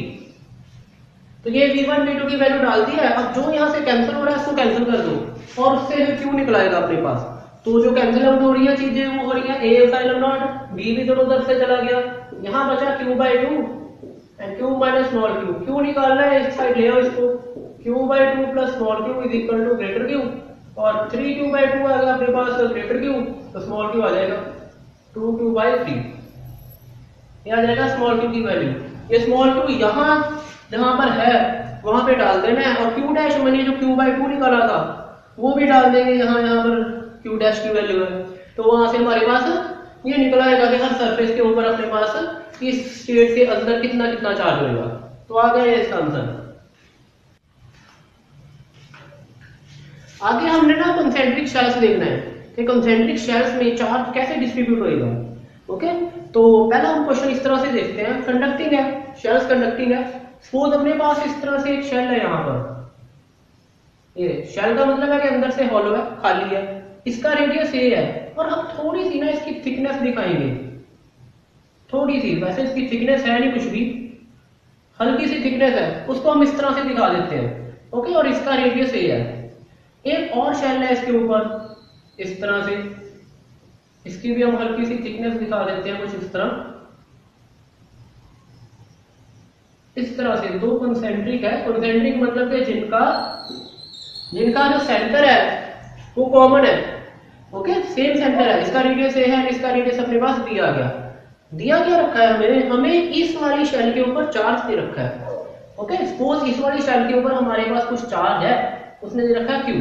तो ये v1 v2 की वैल्यू डाल दी है। अब जो यहाँ से कैंसिल हो रहा है उसको कैंसिल कर दो और उससे q निकल आएगा अपने पास। तो जो कैंसिल आउट हो रही है चीजें वो हो रही है a एप्सिलॉन नॉट, b भी दोनों तरफ से चला गया, यहाँ बचा q/2 and q minus small q। q निकालना है, इस साइड ले आओ इसको, q/2 plus small q is equal to greater q, और 3q/2 आएगा अपने पास ग्रेटर q, तो स्मॉल q आ जाएगा 2q/3। ये आ जाएगा स्मॉल q की वैल्यू। ये स्मॉल q यहाँ जहां पर है वहां पे डाल देना है, और q डैश मैंने जो q/2 निकाला था वो भी डाल देंगे यहाँ पर q डैश की वैल्यू है। तो वहां से हमारे पास ये निकल आएगा कि हर सरफेस के ऊपर अपने पास इस स्टेट के अंदर कितना कितना चार्ज होगा। तो आ गया इसका आंसर। आगे हमने ना कंसेंट्रिक शेल्स देखना है कि कंसेंट्रिक शेल्स में चार्ज कैसे डिस्ट्रीब्यूट होएगा। ओके, तो पहला हम क्वेश्चन इस तरह से देखते हैं, कंडक्टिंग है, शेल्स कंडक्टिंग है। सपोज अपने पास इस तरह से एक शेल है, यहाँ पर ये शेल का मतलब है कि अंदर से हॉलो है, खाली है, इसका रेडियस ए है, और हम थोड़ी सी ना इसकी थिकनेस दिखाएंगे, थोड़ी सी, वैसे इसकी थिकनेस है नहीं कुछ भी, हल्की सी थिकनेस है, उसको हम इस तरह से दिखा देते हैं। ओके, और इसका रेडियस ए है। एक और शेल है इसके ऊपर इस तरह से, इसकी भी हम हल्की सी थिकनेस दिखा देते हैं कुछ इस तरह, इस तरह से। दो कंसेंट्रिक है, कंसेंट्रिक मतलब कि जिनका जो सेंटर है वो कॉमन है। ओके, सेम सेंटर है, इसका रेडियस ए है, इसका रेडियस अपने पास दिया क्या रखा है, हमें इस वाली शेल के ऊपर चार्ज दे रखा है। ओके, सपोज इस वाली शेल के ऊपर हमारे पास कुछ चार्ज है, उसने दे रखा है क्यू,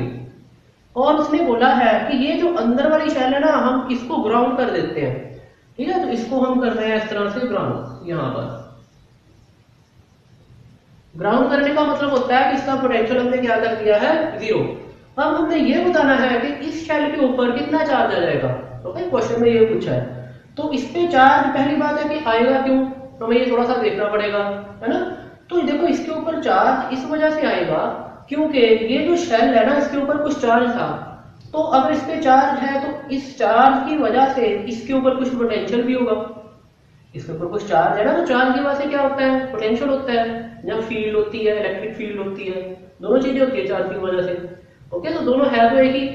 और उसने बोला है कि ये जो अंदर वाली शेल है ना, हम इसको ग्राउंड कर देते हैं। ठीक है, तो इसको हम कर रहे हैं इस तरह से ग्राउंड। यहां पर ग्राउंड करने का मतलब होता है कि इसका पोटेंशियल हमने क्या कर दिया है, 0। अब हमने ये बताना है कि इस शेल के ऊपर कितना चार्ज आ जाएगा। ओके, क्वेश्चन में ये पूछा है, तो इस पे चार्ज पहली बात है कि आएगा क्यों, हमें ये थोड़ा सा देखना पड़ेगा, है ना। तो देखो इसके ऊपर चार्ज इस वजह से आएगा क्योंकि ये जो शेल है ना, इसके ऊपर कुछ चार्ज था, तो अगर इस पे चार्ज है तो इस चार्ज की वजह से इसके ऊपर कुछ पोटेंशियल भी होगा। इसके ऊपर कुछ चार्ज है ना, तो चार्ज की वजह से क्या होता है, पोटेंशियल होता है। जब फील्ड होती है, इलेक्ट्रिक फील्ड होती है, दोनों चीजें होती है चार्ज की वजह से। ओके, तो दोनों है तो एक ही,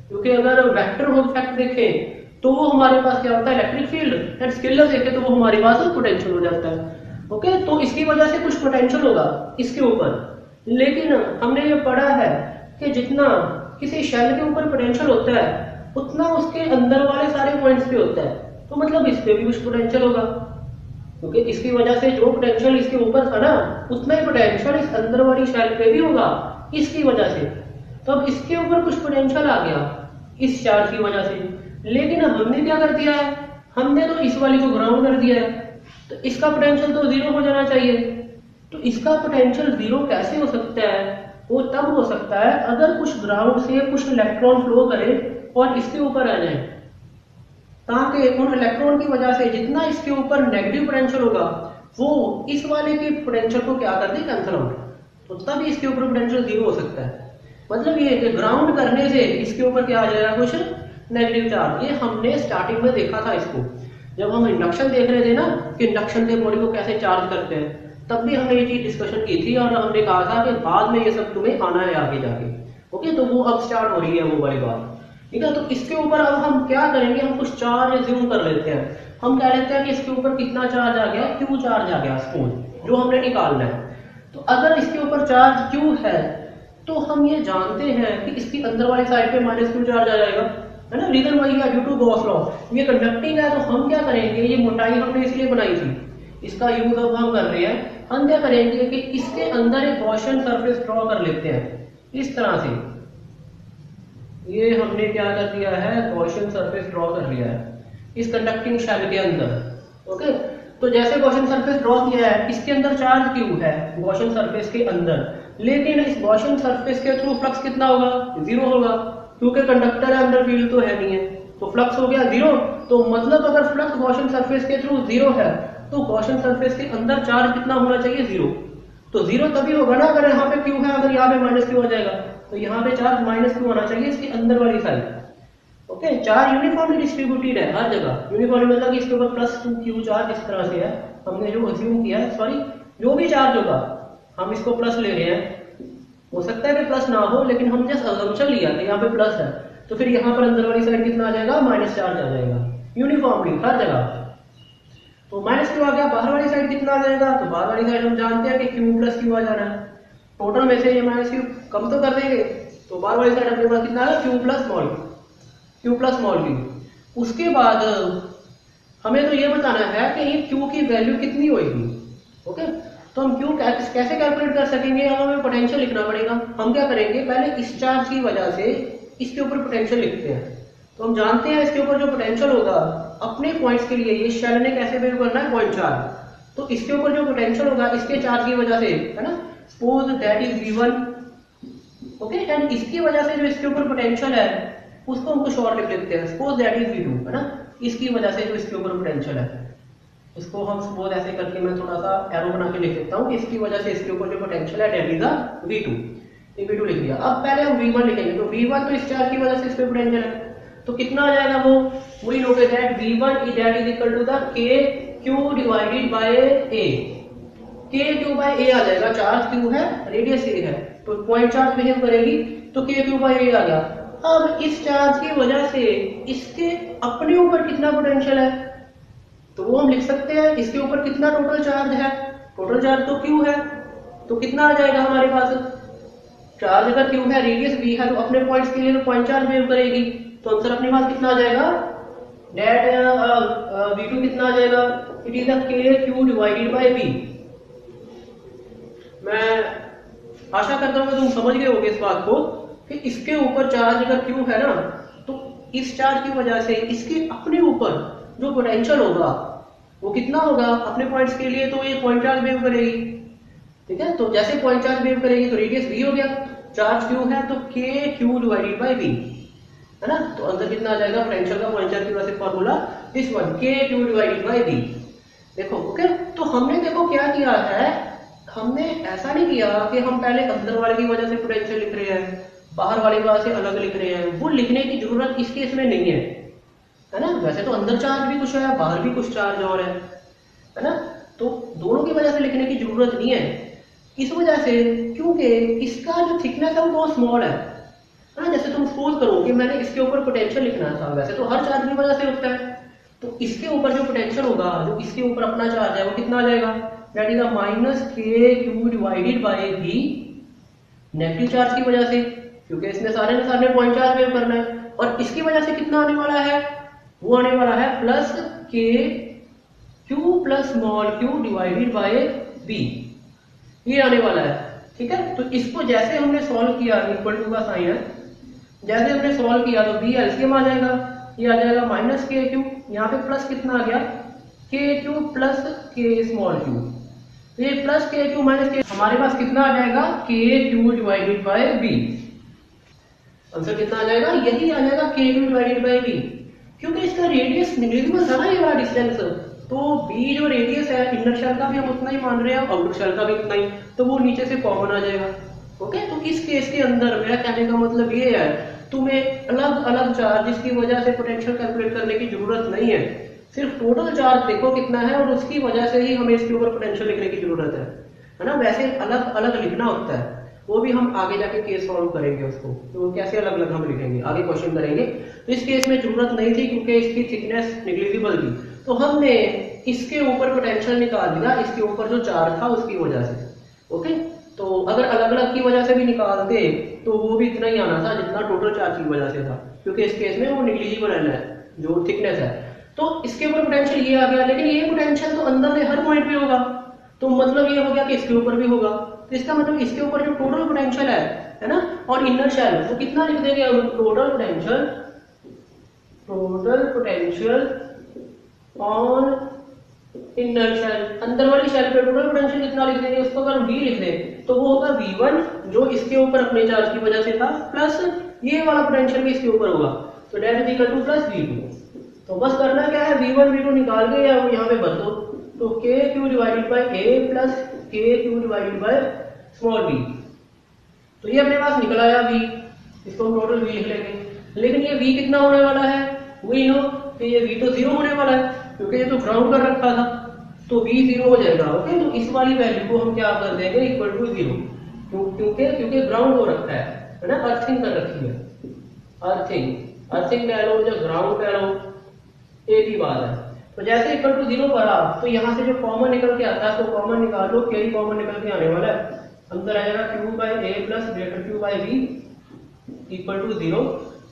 क्योंकि अगर वेक्टर होल फैक्ट देखें तो वो हमारे पास क्या होता है, इलेक्ट्रिक फील्ड, एंड स्केलर देखें तो वो हमारे पास पोटेंशियल हो जाता है। ओके, तो इसकी वजह से कुछ पोटेंशियल होगा इसके ऊपर, लेकिन हमने ये पढ़ा है कि जितना किसी शेल के ऊपर पोटेंशियल होता है उतना उसके अंदर वाले सारे पॉइंट्स पे होता है, तो मतलब इस पे भी कुछ पोटेंशियल होगा, क्योंकि इसकी वजह से जो पोटेंशियल इसके ऊपर था ना, उतना ही पोटेंशियल इस अंदर वाली शेल पे भी होगा इसकी वजह से। तो अब इसके ऊपर कुछ पोटेंशियल आ गया इस चार्ज की वजह से, लेकिन अब हमने क्या कर दिया है, हमने तो इस वाली को ग्राउंड कर दिया है, तो इसका पोटेंशियल तो 0 हो जाना चाहिए। तो इसका पोटेंशियल 0 कैसे हो सकता है, वो तब हो सकता है अगर कुछ ग्राउंड से कुछ इलेक्ट्रॉन फ्लो करे और इसके ऊपर आ जाए, ताकि उन इलेक्ट्रॉन की वजह से जितना इसके ऊपर नेगेटिव पोटेंशियल होगा वो इस वाले के पोटेंशियल को क्या कर दे, कैंसिल आउट, तो तब इसके ऊपर पोटेंशियल 0 हो सकता है। मतलब ये कि ग्राउंड करने से इसके ऊपर क्या आ जाएगा, कुछ नेगेटिव चार्ज। ये हमने स्टार्टिंग में देखा था इसको, जब हम इंडक्शन देख रहे थे ना कि इंडक्शन के बॉडी को कैसे चार्ज करते हैं, तब भी हमने ये चीज डिस्कशन की थी, और हमने कहा था कि बाद में ये सब तुम्हें आना है आगे जाके। ओके, तो वो अब स्टार्ट हो रही है वो वाली बात। ठीक है, तो इसके ऊपर अब हम क्या करेंगे, हम कुछ चार्ज ज्यूम कर लेते हैं। हम कह लेते हैं कि इसके ऊपर कितना चार्ज आ गया, क्यू चार्ज आ गया, सपोज जो हमने निकालना है। तो अगर इसके ऊपर चार्ज क्यू है तो हम ये जानते हैं कि इसकी अंदर वाली साइड पे माइनस क्यू चार्ज आ जाएगा, है ना। रीजन वही है, ड्यू टू गॉस लॉ। ये कंडक्टिंग है, तो हम क्या करेंगे, ये मोटाई हमने इसलिए बनाई थी, इसका यूज अब हम कर रहे हैं। हम क्या करेंगे कि इसके अंदर एक गॉसियन सरफेस ड्रॉ कर लेते हैं इस तरह से। ये हमने क्या कर दिया है, गॉसियन सरफेस ड्रॉ कर लिया है इस कंडक्टिंग शेल के अंदर। ओके, तो जैसे गॉसियन सरफेस ड्रॉ किया है, इसके अंदर चार्ज क्यू है गॉसियन सरफेस के अंदर, लेकिन इस गॉसियन सरफेस के थ्रू फ्लक्स कितना होगा, 0 होगा, क्योंकि कंडक्टर है, अंदर फील्ड तो है नहीं है, तो फ्लक्स हो गया 0। तो मतलब अगर फ्लक्स गॉसियन सरफेस के थ्रू 0 है तो गॉसियन सरफेस के अंदर चार्ज कितना होना चाहिए, 0। तो 0 तभी होगा ना अगर यहाँ पे क्यू है, अगर यहाँ पे माइनस क्यू आ जाएगा तो यहाँ पे चार्ज माइनस क्यू होना चाहिए इसके अंदर वाली side. Okay, charge uniformly distributed है हर जगह। यूनिफॉर्मली मतलब कि इसके ऊपर +2q चार्ज इस तरह से है, हमने जो अज्यूम किया है, सॉरी जो भी चार्ज होगा हम इसको प्लस ले रहे हैं, हो सकता है कि प्लस ना हो, लेकिन हम जस्ट अजम्पशन लिया कि यहाँ पे प्लस है, तो फिर यहाँ पर अंदर वाली साइड कितना आ जाएगा, माइनस चार्ज आ जाएगा यूनिफॉर्मली हर जगह। तो माइनस क्यू आ गया, बाहर वाली साइड कितना आ जाएगा, तो बाहर वाली साइड हम जानते हैं कि क्यू प्लस क्यू आ जाना है, टोटल में से ये माइनस क्यू कम तो कर देंगे, तो बाहर वाली साइड अपने पास कितना है, क्यू प्लस स्मॉल क्यू। उसके बाद हमें तो ये बताना है कि ये क्यू की वैल्यू कितनी होगी। ओके, तो हम क्यू कैसे कैलकुलेट कर सकेंगे, अब हमें पोटेंशियल लिखना पड़ेगा। हम क्या करेंगे, पहले इस चार्ज की वजह से इसके ऊपर पोटेंशियल लिखते हैं। तो हम जानते हैं इसके ऊपर जो पोटेंशियल होगा अपने पॉइंट्स के लिए, ये शेल ने कैसे वेव करना है, पॉइंट चार्ज, तो इसके ऊपर जो पोटेंशियल होगा इसके चार्ज की वजह से, है ना, suppose that is V1। Okay, and इसकी वजह से जो इसके ऊपर पोटेंशियल है उसको हम कुछ और लिख लेते हैं, सपोज दैट इज V2, है ना। इसकी वजह से जो इसके ऊपर पोटेंशियल है, इसको हम सपोज ऐसे करके मैं थोड़ा सा एरो बना के लिख देता हूँ कि इसकी वजह से इसके ऊपर जो पोटेंशियल है डेट इज V2, ये V2 लिख दिया। अब पहले हम V1 लिखेंगे, तो V1 तो इस चार्ज की वजह से इस पे पोटेंशियल है, तो कितना आ जाएगा वो, वही लोगे that V1 is equal to the KQ divided by A, KQ by A आ जाएगा, चार्ज Q है, रेडियस A है, तो पॉइंट चार्ज बिहेव करेगी तो KQ बाय A आ गया। अब इस चार्ज की वजह से इसके अपने ऊपर कितना पोटेंशियल है, तो वो हम लिख सकते हैं, इसके ऊपर कितना टोटल चार्ज है, टोटल चार्ज तो Q है, तो कितना आ जाएगा हमारे पास, चार्ज अगर Q है, रेडियस V है, तो अपने पॉइंट्स के लिए तो पॉइंट चार्ज बिहेव करेगी, तो आंसर अपने पास कितना आ जाएगा, डेट V2 कितना आ जाएगा, it is KQ divided by V। मैं आशा करता हूं कि तुम समझ गए होगे इस बात को कि इसके ऊपर चार्ज अगर Q है ना, तो इस चार्ज की वजह से इसके अपने ऊपर जो पोटेंशियल होगा वो कितना होगा अपने पॉइंट्स के लिए, तो ये पॉइंट चार्ज बिहेव करेगी, ठीक है। तो जैसे पॉइंट चार्ज बिहेव करेगी तो रेडियस V हो गया, चार्ज Q है तो KQ डिवाइडेड बाय V, है ना। तो आंसर कितना आ जाएगा, पोटेंशियल का पॉइंट चार्ज की वजह से formula this one, KQ divided by V। देखो ओके, तो हमने देखो क्या किया है, हमने ऐसा नहीं किया कि हम पहले अंदर वाले की वजह से पोटेंशियल लिख रहे हैं, बाहर वाले की वजह से अलग लिख रहे हैं, वो लिखने की जरूरत इस केस में नहीं है ना। वैसे तो अंदर चार्ज भी कुछ है, बाहर भी कुछ चार्ज और है ना, तो दोनों की वजह से लिखने की जरूरत नहीं है, इस वजह से क्योंकि इसका जो थिकनेस है वो बहुत स्मॉल है ना। जैसे तुम सपोज करो कि मैंने इसके ऊपर पोटेंशियल लिखना था, वैसे तो हर चार्ज की वजह से होता है, तो इसके ऊपर जो पोटेंशियल होगा, जो इसके ऊपर अपना चार्ज है वो कितना आ जाएगा, that is -KQ divided by V, negative charge की वजह से, क्योंकि इसने सारे ने सारे पॉइंट चार्ज वेव करना है, और इसकी वजह से कितना आने वाला है, वो आने वाला है +KQ plus small q divided by V, ये आने वाला है, ठीक है। तो इसको जैसे हमने सॉल्व किया, इक्वल टू का साइन है, जैसे हमने सॉल्व किया तो B एलसीएम आ जाएगा, ये आ जाएगा -KQ, यहाँ पे प्लस कितना आ गया, KQ plus K small q, तो ये +KQ -K, हमारे पास कितना आ जाएगा, KQ divided by V। Answer कितना आ जाएगा, यही आ जाएगा KQ डिवाइडेड बाय V, क्योंकि इसका रेडियस निगेटिव था ना ये वाला डिस्टेंस, तो B जो रेडियस है इनर शेल का भी हम उतना ही मान रहे हैं, आउटर शेल का भी उतना ही, तो वो नीचे से कॉमन आ जाएगा, ओके। तो इस केस के अंदर मेरा कहने का मतलब ये है, तुम्हें अलग अलग चार्ज की वजह से पोटेंशियल कैलकुलेट करने की जरूरत नहीं है, सिर्फ टोटल चार्ज देखो कितना है और उसकी वजह से ही हमें इसके ऊपर पोटेंशियल लिखने की जरूरत है ना। वैसे अलग अलग लिखना होता है, वो भी हम आगे जाके केस सॉल्व करेंगे उसको, तो कैसे अलग अलग हम लिखेंगे, आगे क्वेश्चन करेंगे। तो इस केस में जरूरत नहीं थी क्योंकि इसकी थिकनेस निग्लिजिबल थी, तो हमने इसके ऊपर पोटेंशियल निकाल दिया, इसके ऊपर जो चार्ज था उसकी वजह से, ओके। तो अगर अलग अलग की वजह से भी निकालते तो वो भी इतना ही आना था जितना टोटल चार्ज की वजह से था, क्योंकि इस केस में वो निग्लिजिबल है जो थिकनेस है, तो इसके ऊपर पोटेंशियल ये आ गया, लेकिन ये पोटेंशियल तो अंदर में हर पॉइंट पे होगा, तो मतलब ये हो गया कि इसके ऊपर भी होगा, तो इसका मतलब इसके ऊपर जो टोटल पोटेंशियल है ना, और इनर शेल, तो कितना लिख देंगे हम, total potential on inner shell, अंदर वाली शेल पे टोटल पोटेंशियल कितना लिख देंगे, उसको अगर V लिख दें तो वो होगा V1 जो इसके ऊपर अपने चार्ज की वजह से था, प्लस ये वाला पोटेंशियल भी इसके ऊपर होगा, तो that is equal to plus V2। तो बस करना क्या है, V1 V2 निकाल के या यहाँ पे भर दो, तो KQ divided by A plus KQ divided by small v, तो ये अपने पास निकल आया V, इसको हम टोटल V लिख लेंगे, लेकिन ये V कितना होने वाला है, वही नो कि ये V तो 0 होने वाला है, क्योंकि ये तो ग्राउंड कर रखा था, तो V 0 हो जाएगा, ओके। तो इस वाली वैल्यू को हम क्या कर देंगे, इक्वल टू 0, क्योंकि ग्राउंड हो रखा है ना, अर्थिंग कर रखी है, अर्थिंग कह लो या ग्राउंड कह लो, एक ही बात है। तो जैसे इक्वल टू 0 पड़ा, तो यहाँ से जो कॉमन निकल के आता है तो कॉमन निकाल लो, क्या कॉमन निकल के आने वाला है, अंदर आ जाएगा Q by A plus greater Q by V equal to 0।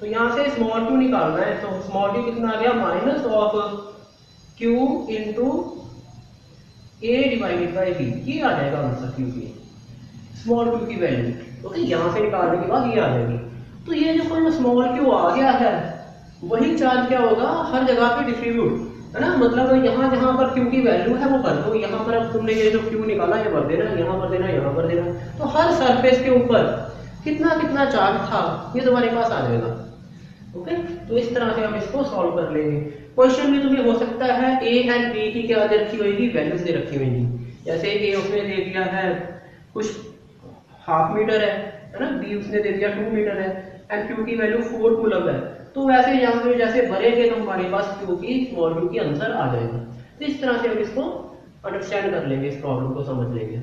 तो यहाँ से स्मॉल q निकालना है, तो स्मॉल q कितना आ गया, minus of q into A divided by V, ये आ जाएगा आंसर q की, स्मॉल q की वैल्यू, ओके। यहाँ से निकालने के बाद ये आ जाएगी, तो ये जो कोई स्मॉल q आ गया है वही चार्ज क्या होगा, हर जगह पे डिस्ट्रीब्यूट, है ना। मतलब यहाँ जहाँ पर Q की वैल्यू है वो भर दो, यहाँ पर अब तुमने ये जो Q निकाला ये भर देना, यहाँ भर देना, यहाँ भर देना, तो हर सरफेस के ऊपर कितना कितना चार्ज था ये तुम्हारे पास आ जाएगा, ओके। तो इस तरह से हम इसको सॉल्व कर लेंगे। क्वेश्चन में तुम्हें हो सकता है ए एंड बी की क्या दे रखी होगी, वैल्यूज दे रखी होंगी। जैसे ए उसने दे दिया है कुछ हाफ मीटर है ना, बी उसने दे दिया 2 मीटर है, एंड क्यू की वैल्यू 4 कूलम है। तो वैसे यहाँ पे जैसे भरेंगे तो हमारे पास क्यू की स्मॉल क्यू की आंसर आ जाएगा। तो इस तरह से हम इसको अंडरस्टैंड कर लेंगे, इस प्रॉब्लम को समझ लेंगे।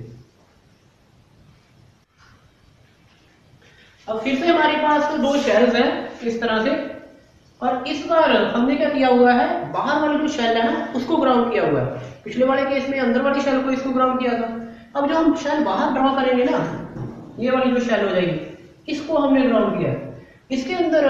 अब फिर से हमारे पास तो 2 शेल्स हैं इस तरह से, और इस बार हमने क्या किया हुआ है, बाहर वाली जो शेल है ना उसको ग्राउंड किया हुआ है। पिछले वाले केस में अंदर वाली शेल को इसको ग्राउंड किया था। अब जो हम शेल बाहर ड्रॉ करेंगे ना, ये वाली जो शेल हो जाएगी, इसको हमने ग्राउंड किया है। इसके अंदर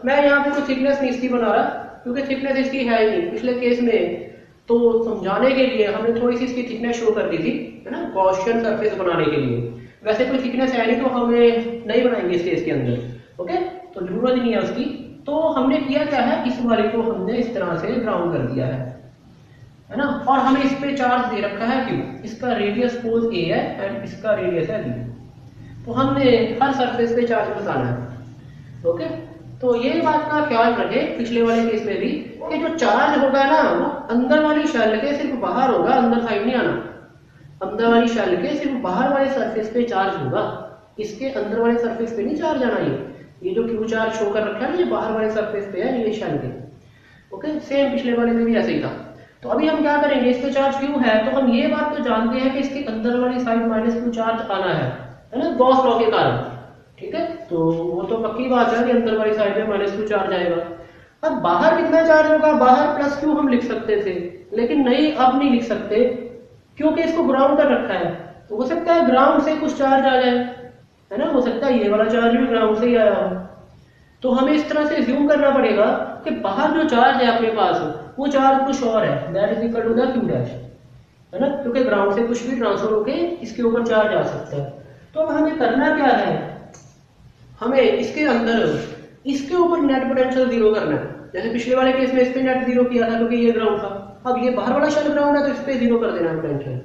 मैं यहाँ पे कोई थिकनेस नहीं इसकी बना रहा, क्योंकि थिकनेस इसकी है ही नहीं। पिछले केस में तो समझाने के लिए हमने थोड़ी सी इसकी थिकनेस शो कर दी थी, है ना, गॉसियन सरफेस बनाने के लिए। वैसे कोई थिकनेस है नहीं तो हमें नहीं बनाएंगे इस केस के अंदर, ओके, तो जरूरत नहीं है उसकी। तो हमने किया क्या है, इस वाली को हमने इस तरह से ग्राउंड कर दिया है ना, और हमें इस पे चार्ज दे रखा है क्यू, इसका रेडियस सपोज ए है एंड इसका रेडियस है बी। तो हमने हर सरफेस पे चार्ज बताना है, ओके। तो ये बात का ख्याल रखें पिछले वाले केस में भी कि जो चार्ज होगा ना वो अंदर वाली शेल के सिर्फ बाहर होगा, अंदर साइड नहीं आना। अंदर वाली शेल के सिर्फ बाहर वाले सरफेस पे चार्ज होगा, इसके अंदर वाले सरफेस पे नहीं चार्ज आना। ये जो क्यू चार्ज शो कर रखा है ना, ये बाहर वाले सरफेस पे है, ये शेल के, ओके। सेम पिछले वाले में भी ऐसे ही था। तो अभी हम क्या करेंगे, इस पे चार्ज क्यू है तो हम ये बात तो जानते हैं कि इसके अंदर वाली साइड माइनस क्यू चार्ज आना है ना, गॉस लॉ के कारण, ठीक है। तो वो तो पक्की बात है कि अंदर वाली साइड में माइनस क्यू चार्ज आएगा। अब बाहर कितना चार्ज होगा, बाहर प्लस क्यू हम लिख सकते थे, लेकिन नहीं, अब नहीं लिख सकते क्योंकि इसको ग्राउंड कर रखा है। तो हो सकता है ग्राउंड से कुछ चार्ज आ जाए, है ना, हो सकता है ये वाला चार्ज भी ग्राउंड से ही आया हो। तो हमें इस तरह से ज्यूम करना पड़ेगा कि बाहर जो चार्ज है अपने पास वो चार्ज कुछ और है, that is equal to the Q dash, है ना, क्योंकि ग्राउंड से कुछ भी ट्रांसफर होके इसके ऊपर चार्ज आ सकता है। तो अब हमें करना क्या है, हमें इसके अंदर इसके ऊपर नेट पोटेंशियल जीरो करना है। जैसे पिछले वाले केस में इस पे नेट जीरो किया था क्योंकि ये ग्राउंड था। अब ये बाहर वाला शेल ग्राउंड है तो इस पे जीरो कर देना है पोटेंशियल।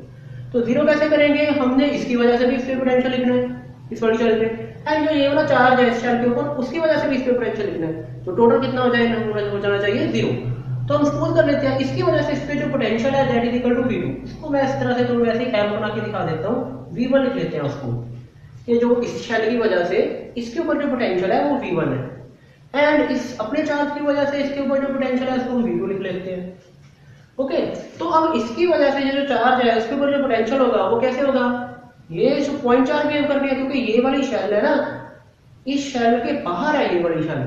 तो जीरो कैसे करेंगे, हमने इसकी वजह से भी इस पे पोटेंशियल लिखना है, इस वाली शेल पे, एंड जो ये वाला चार्ज है इस शेल के ऊपर उसकी वजह से भी इस पे पोटेंशियल लिखना है। तो टोटल कितना हो जाएगा, हो जाना चाहिए 0। तो हम सपोज कर लेते हैं इसकी वजह से इस पे जो पोटेंशियल है that is equal to V2। इसको मैं इस तरह से तो वैसे ही एम बना के दिखा देता हूँ, V1 लिख लेते हैं उसको, कि जो इस शेल की वजह से इसके ऊपर जो पोटेंशियल है वो V1 है, एंड इस अपने चार्ज की वजह से इसके ऊपर जो पोटेंशियल है उसको हम V2 लिख लेते हैं, ओके। तो अब इसकी वजह से ये जो चार्ज है उसके ऊपर जो पोटेंशियल होगा वो कैसे होगा, ये जो पॉइंट चार्ज वेव करनी है, क्योंकि ये वाली शेल है ना, इस शेल के बाहर है ये वाली शेल,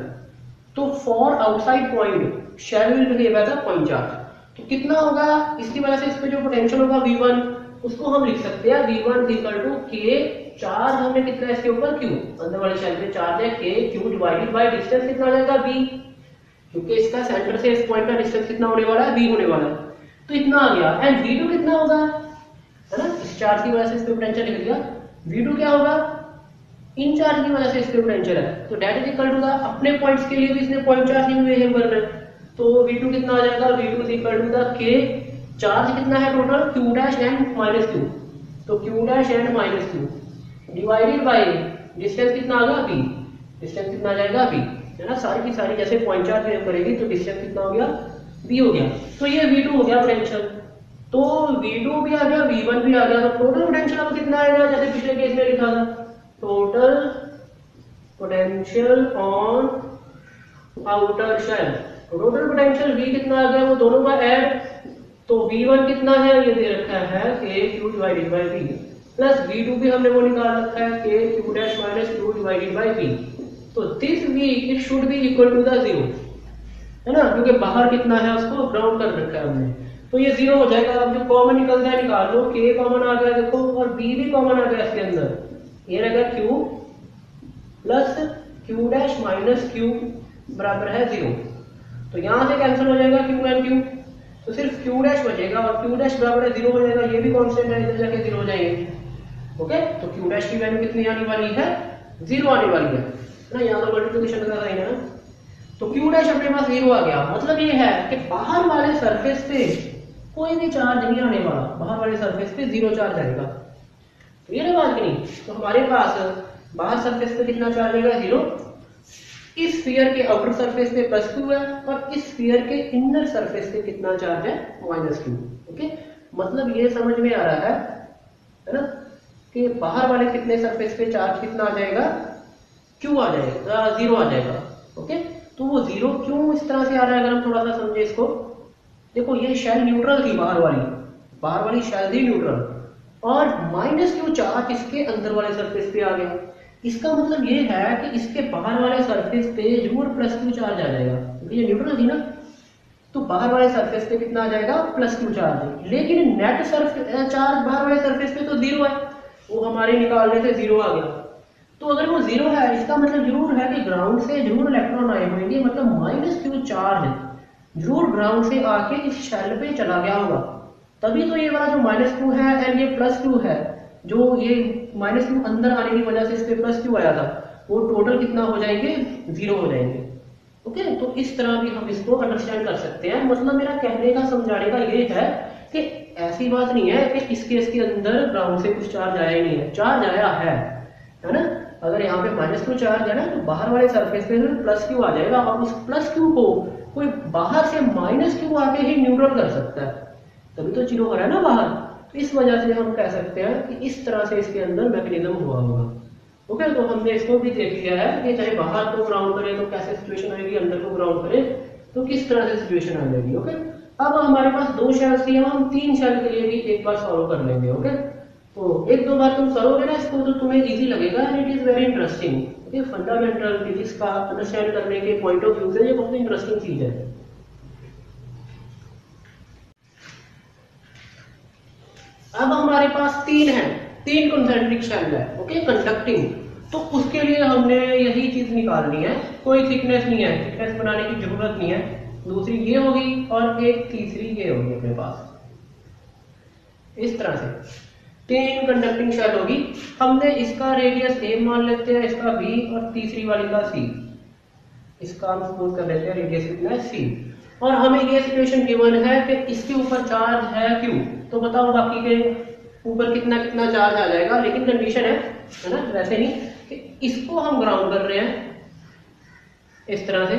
तो for outside point shell will behave as a point charge. तो कितना होगा, इसकी वजह से इस पे जो पोटेंशियल होगा V1, उसको हम लिख सकते हैं V1 equal to K, charge हमने कितना है इसके ऊपर Q, अंदर वाले शेल पे चार्ज है K, Q divided by distance कितना आ जाएगा V, क्योंकि इसका सेंटर से इस पॉइंट का डिस्टेंस कितना होने वाला है, V होने वाला है। तो इतना आ गया, एंड V2 कितना होगा, है ना, इस चार्ज की वजह से इस पे पोटेंशियल लिख दिया। V2 क्या होगा, इन चार्ज की वजह से इसके पोटेंशियल है, तो that is equal to the अपने पॉइंट्स के लिए भी इसने पॉइंट चार्ज में बिहेव करना है। तो V2 कितना आ जाएगा, V2 is equal to the K, charge कितना है total Q dash and minus Q, तो Q dash and minus Q divided by distance कितना आ गया V, डिस्टेंस कितना आ जाएगा V, है ना, सारी की सारी जैसे पॉइंट चार्ज बिहेव करेगी तो डिस्टेंस कितना हो गया, V हो गया। तो ये V2 हो गया पोटेंशियल, तो V2 भी आ गया, V1 भी आ गया, तो टोटल पोटेंशियल अब कितना आएगा, जैसे पिछले केस में लिखा था, total potential on outer shell, total potential V कितना आ गया, वो दोनों का ऐड, तो V1 कितना है ये दे रखा है KQ divided by V, plus V2 भी हमने वो निकाल रखा है KQ dash minus Q divided by V। तो this V it should be equal to the 0, है ना, क्योंकि बाहर कितना है उसको ग्राउंड कर रखा है हमने, तो ये 0 हो जाएगा। अब जो कॉमन निकलता है निकाल लो, K कॉमन आ गया देखो, और B भी कॉमन आ गया इसके अंदर, ये रहेगा Q plus Q dash minus Q बराबर है 0। तो यहां से कैंसिल हो जाएगा Q एंड Q, तो सिर्फ Q डैश बचेगा, और Q डैश बराबर है 0 हो जाएगा, ये भी कांस्टेंट है, इधर जाके 0 हो जाएंगे, ओके। तो Q डैश की वैल्यू कितनी आने वाली है, 0 आने वाली है ना, यहाँ तो मल्टीप्लिकेशन का साइन है ना, तो Q डैश अपने पास 0 आ गया। मतलब ये है कि बाहर वाले सरफेस पे कोई भी चार्ज नहीं आने वाला, बाहर वाले सरफेस पे 0 चार्ज आएगा, तो ये बात नहीं। तो हमारे पास बाहर सरफेस पे कितना चार्ज आएगा, 0। इस स्फीयर के आउटर सरफेस पे प्लस क्यू है और इस स्फीयर के इनर सरफेस पे कितना चार्ज है, माइनस क्यू। ओके, मतलब ये समझ में आ रहा है ना, कि बाहर वाले कितने सरफेस पे चार्ज कितना आ जाएगा, क्यू आ जाएगा, जीरो आ जाएगा। ओके, तो वो जीरो क्यों इस तरह से आ रहा है, अगर हम थोड़ा सा समझे इसको। देखो ये शेल न्यूट्रल थी, बाहर वाली शेल थी न्यूट्रल, और माइनस क्यू चार्ज इसके अंदर वाले सरफेस पे आ गया। इसका मतलब ये है कि इसके बाहर वाले सरफेस पे जरूर प्लस क्यू चार्ज आ जाएगा, क्योंकि ये न्यूट्रल थी ना, तो बाहर वाले सरफेस पे कितना आ जाएगा, प्लस क्यू चार्ज। लेकिन नेट चार्ज बाहर वाले सरफेस पे तो जीरो है, वो हमारे निकालने से जीरो आ गया। तो अगर वो जीरो है, इसका मतलब जरूर है कि ग्राउंड से जरूर इलेक्ट्रॉन आए होंगे, मतलब माइनस क्यू चार्ज जरूर ग्राउंड से आके इस शेल पे चला गया होगा। तभी तो ये वाला जो माइनस क्यू है एंड ये प्लस क्यू है, जो ये माइनस क्यू अंदर आने की वजह से इस पे प्लस क्यू आया था, वो टोटल कितना हो जाएंगे, जीरो हो जाएंगे। ओके, तो इस तरह भी हम इसको अंडरस्टैंड कर सकते हैं। मतलब मेरा कहने का, समझाने का ये है कि ऐसी बात नहीं है कि इस केस के अंदर ग्राउंड से कुछ चार्ज आया ही नहीं है, चार्ज आया है ना। अगर यहाँ पे माइनस क्यू चार्ज है ना, तो बाहर वाले सरफेस पे प्लस क्यू आ जाएगा, और उस प्लस क्यू को कोई बाहर से माइनस क्यू आके ही न्यूट्रल कर सकता है, तभी तो जीरो हो रहा है ना बाहर। तो इस वजह से हम कह सकते हैं कि इस तरह से इसके अंदर मैकेनिज्म हुआ होगा। ओके, तो हमने इसको भी देख लिया है कि चाहे बाहर को ग्राउंड करे तो कैसे सिचुएशन आएगी, अंदर को ग्राउंड करे तो किस तरह से सिचुएशन आ जाएगी। ओके, अब हमारे पास दो शेल्स थी, हम तीन शेल के लिए भी एक बार सॉल्व कर लेंगे। ओके, तो एक दो बार तुम करोगे ना इसको तो तुम्हें इजी लगेगा, and it is very interesting. Okay, fundamental physics का अंडरस्टैंड करने के पॉइंट ऑफ व्यू से ये बहुत इंटरेस्टिंग चीज है। अब हमारे पास तीन कंसेंट्रिक शेल है, ओके, कंडक्टिंग। तो उसके लिए हमने यही चीज निकालनी है, कोई थिकनेस नहीं है, थिकनेस बनाने की जरूरत नहीं है। दूसरी ये होगी और एक तीसरी ये होगी अपने पास, इस तरह से तीन कंडक्टिंग शेल होगी। हमने इसका रेडियस ए मान लेते हैं, इसका बी, और तीसरी वाली का सी। इसका हम सपोज कर लेते हैं रेडियस कितना है, सी। और हमें ये सिचुएशन गिवन है कि इसके ऊपर चार्ज है क्यू, तो बताओ बाकी के ऊपर कितना कितना चार्ज आ जाएगा। लेकिन कंडीशन है ना, वैसे नहीं कि इसको हम ग्राउंड कर रहे हैं इस तरह से,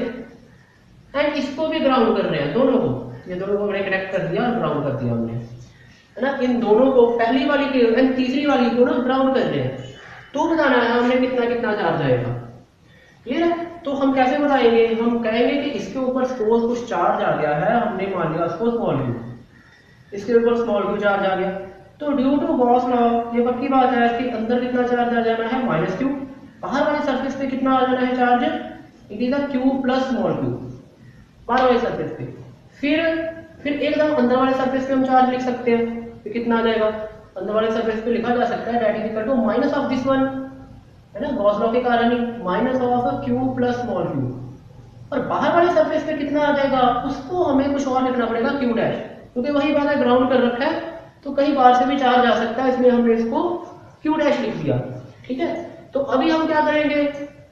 एंड इसको भी ग्राउंड कर रहे हैं, दोनों को, ये दोनों को हमने कनेक्ट कर दिया और ग्राउंड कर दिया हमने, है ना। इन दोनों को, पहली वाली के एंड तीसरी वाली को ना ग्राउंड कर रहे हैं। तो बताना है हमने कितना कितना चार्ज आएगा, क्लियर है। तो हम कैसे बताएंगे, हम कहेंगे कि इसके ऊपर सपोज कुछ चार्ज आ गया है, हमने मान लिया सपोज स्मॉल क्यू, इसके ऊपर स्मॉल क्यू चार्ज आ गया। तो ड्यू टू गॉस लॉ ये पक्की बात है कि अंदर कितना चार्ज आ जाना है, माइनस क्यू। बाहर वाले सरफेस पे कितना आ जाना है charge, it is Q plus small Q, बाहर वाले सरफेस पे। फिर एकदम अंदर वाले सरफेस पे हम चार्ज लिख सकते हैं, तो कितना आ जाएगा, अंदर वाले सरफेस पे लिखा जा सकता है that is equal to minus of this one, है ना, गॉस लॉ के कारण ही, minus of Q plus small Q. और बाहर वाले सरफेस पे कितना आ जाएगा, उसको हमें कुछ और लिखना पड़ेगा, क्यू डैश, क्योंकि वही बात है ग्राउंड कर रखा है, तो कहीं बाहर से भी चार्ज आ सकता है, इसमें हमने इसको क्यू डैश लिख दिया। ठीक है, तो अभी हम क्या करेंगे,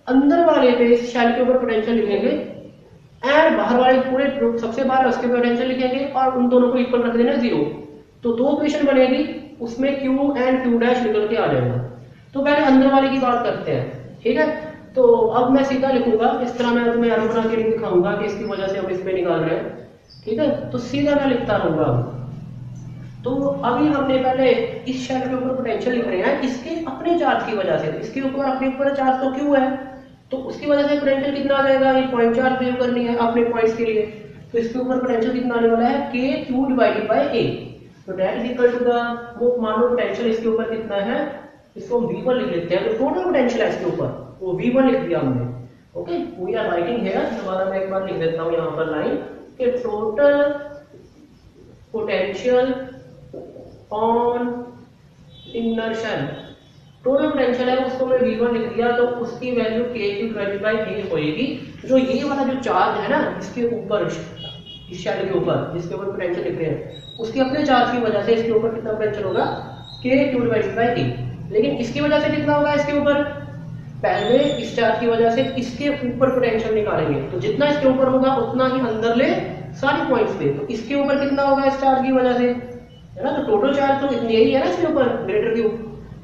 अंदर वाले पे शेल के ऊपर पोटेंशियल लिखेंगे, एंड बाहर वाले पूरे सबसे बाहर उसके पोटेंशियल लिखेंगे, और उन दोनों को इक्वल रख देना जीरो। तो दो इक्वेशन बनेगी, उसमें क्यू एंड क्यू डैश निकल के आ जाएगा। तो पहले अंदर वाले की बात करते हैं, ठीक है। तो अब मैं सीधा लिखूंगा इस तरह, मैं तुम्हें एरो बना के दिखाऊंगा कि इसकी वजह से हम इस पे निकाल रहे हैं, ठीक है। तो सीधा मैं लिखता रहूंगा। तो अभी हमने पहले इस शेल के ऊपर पोटेंशियल लिख रहे हैं इसके अपने चार्ज की वजह से, इसके ऊपर अपने ऊपर चार्ज तो क्यू है, तो उसकी वजह से पोटेंशियल कितना आ जाएगा, ये पॉइंट चार्ज वेव करनी है अपने पॉइंट्स के लिए, तो इसके ऊपर पोटेंशियल कितना आने वाला है, के क्यू डिवाइडेड बाय ए। तो that is equal to the, वो मान लो पोटेंशियल इसके ऊपर कितना है, इसको हम V1 लिख लेते हैं। तो टोटल पोटेंशियल है इसके ऊपर, वो V1 लिख दिया हमने। Okay, we are writing here, दोबारा मैं एक बार लिख देता हूं यहां पर लाइन कि total potential on inner shell, total potential है उसको मैं V1 लिख दिया, तो उसकी value K Q divided by A होएगी। जो ये वाला जो चार्ज है ना इसके ऊपर, इस शेल के ऊपर जिसके ऊपर पोटेंशियल लिख रहे हैं, उसके अपने चार्ज की वजह से इसके ऊपर कितना पोटेंशियल होगा, K Q divided by A। लेकिन इसकी वजह से कितना होगा इसके ऊपर, पहले इस चार्ज की वजह से इसके ऊपर पोटेंशियल निकालेंगे, तो जितना इसके ऊपर होगा उतना ही अंदर ले सारी पॉइंट्स पे। तो इसके ऊपर कितना होगा इस चार्ज की वजह से, है ना, तो टोटल चार्ज तो इतनी ही है ना इसके ऊपर, ग्रेटर क्यू,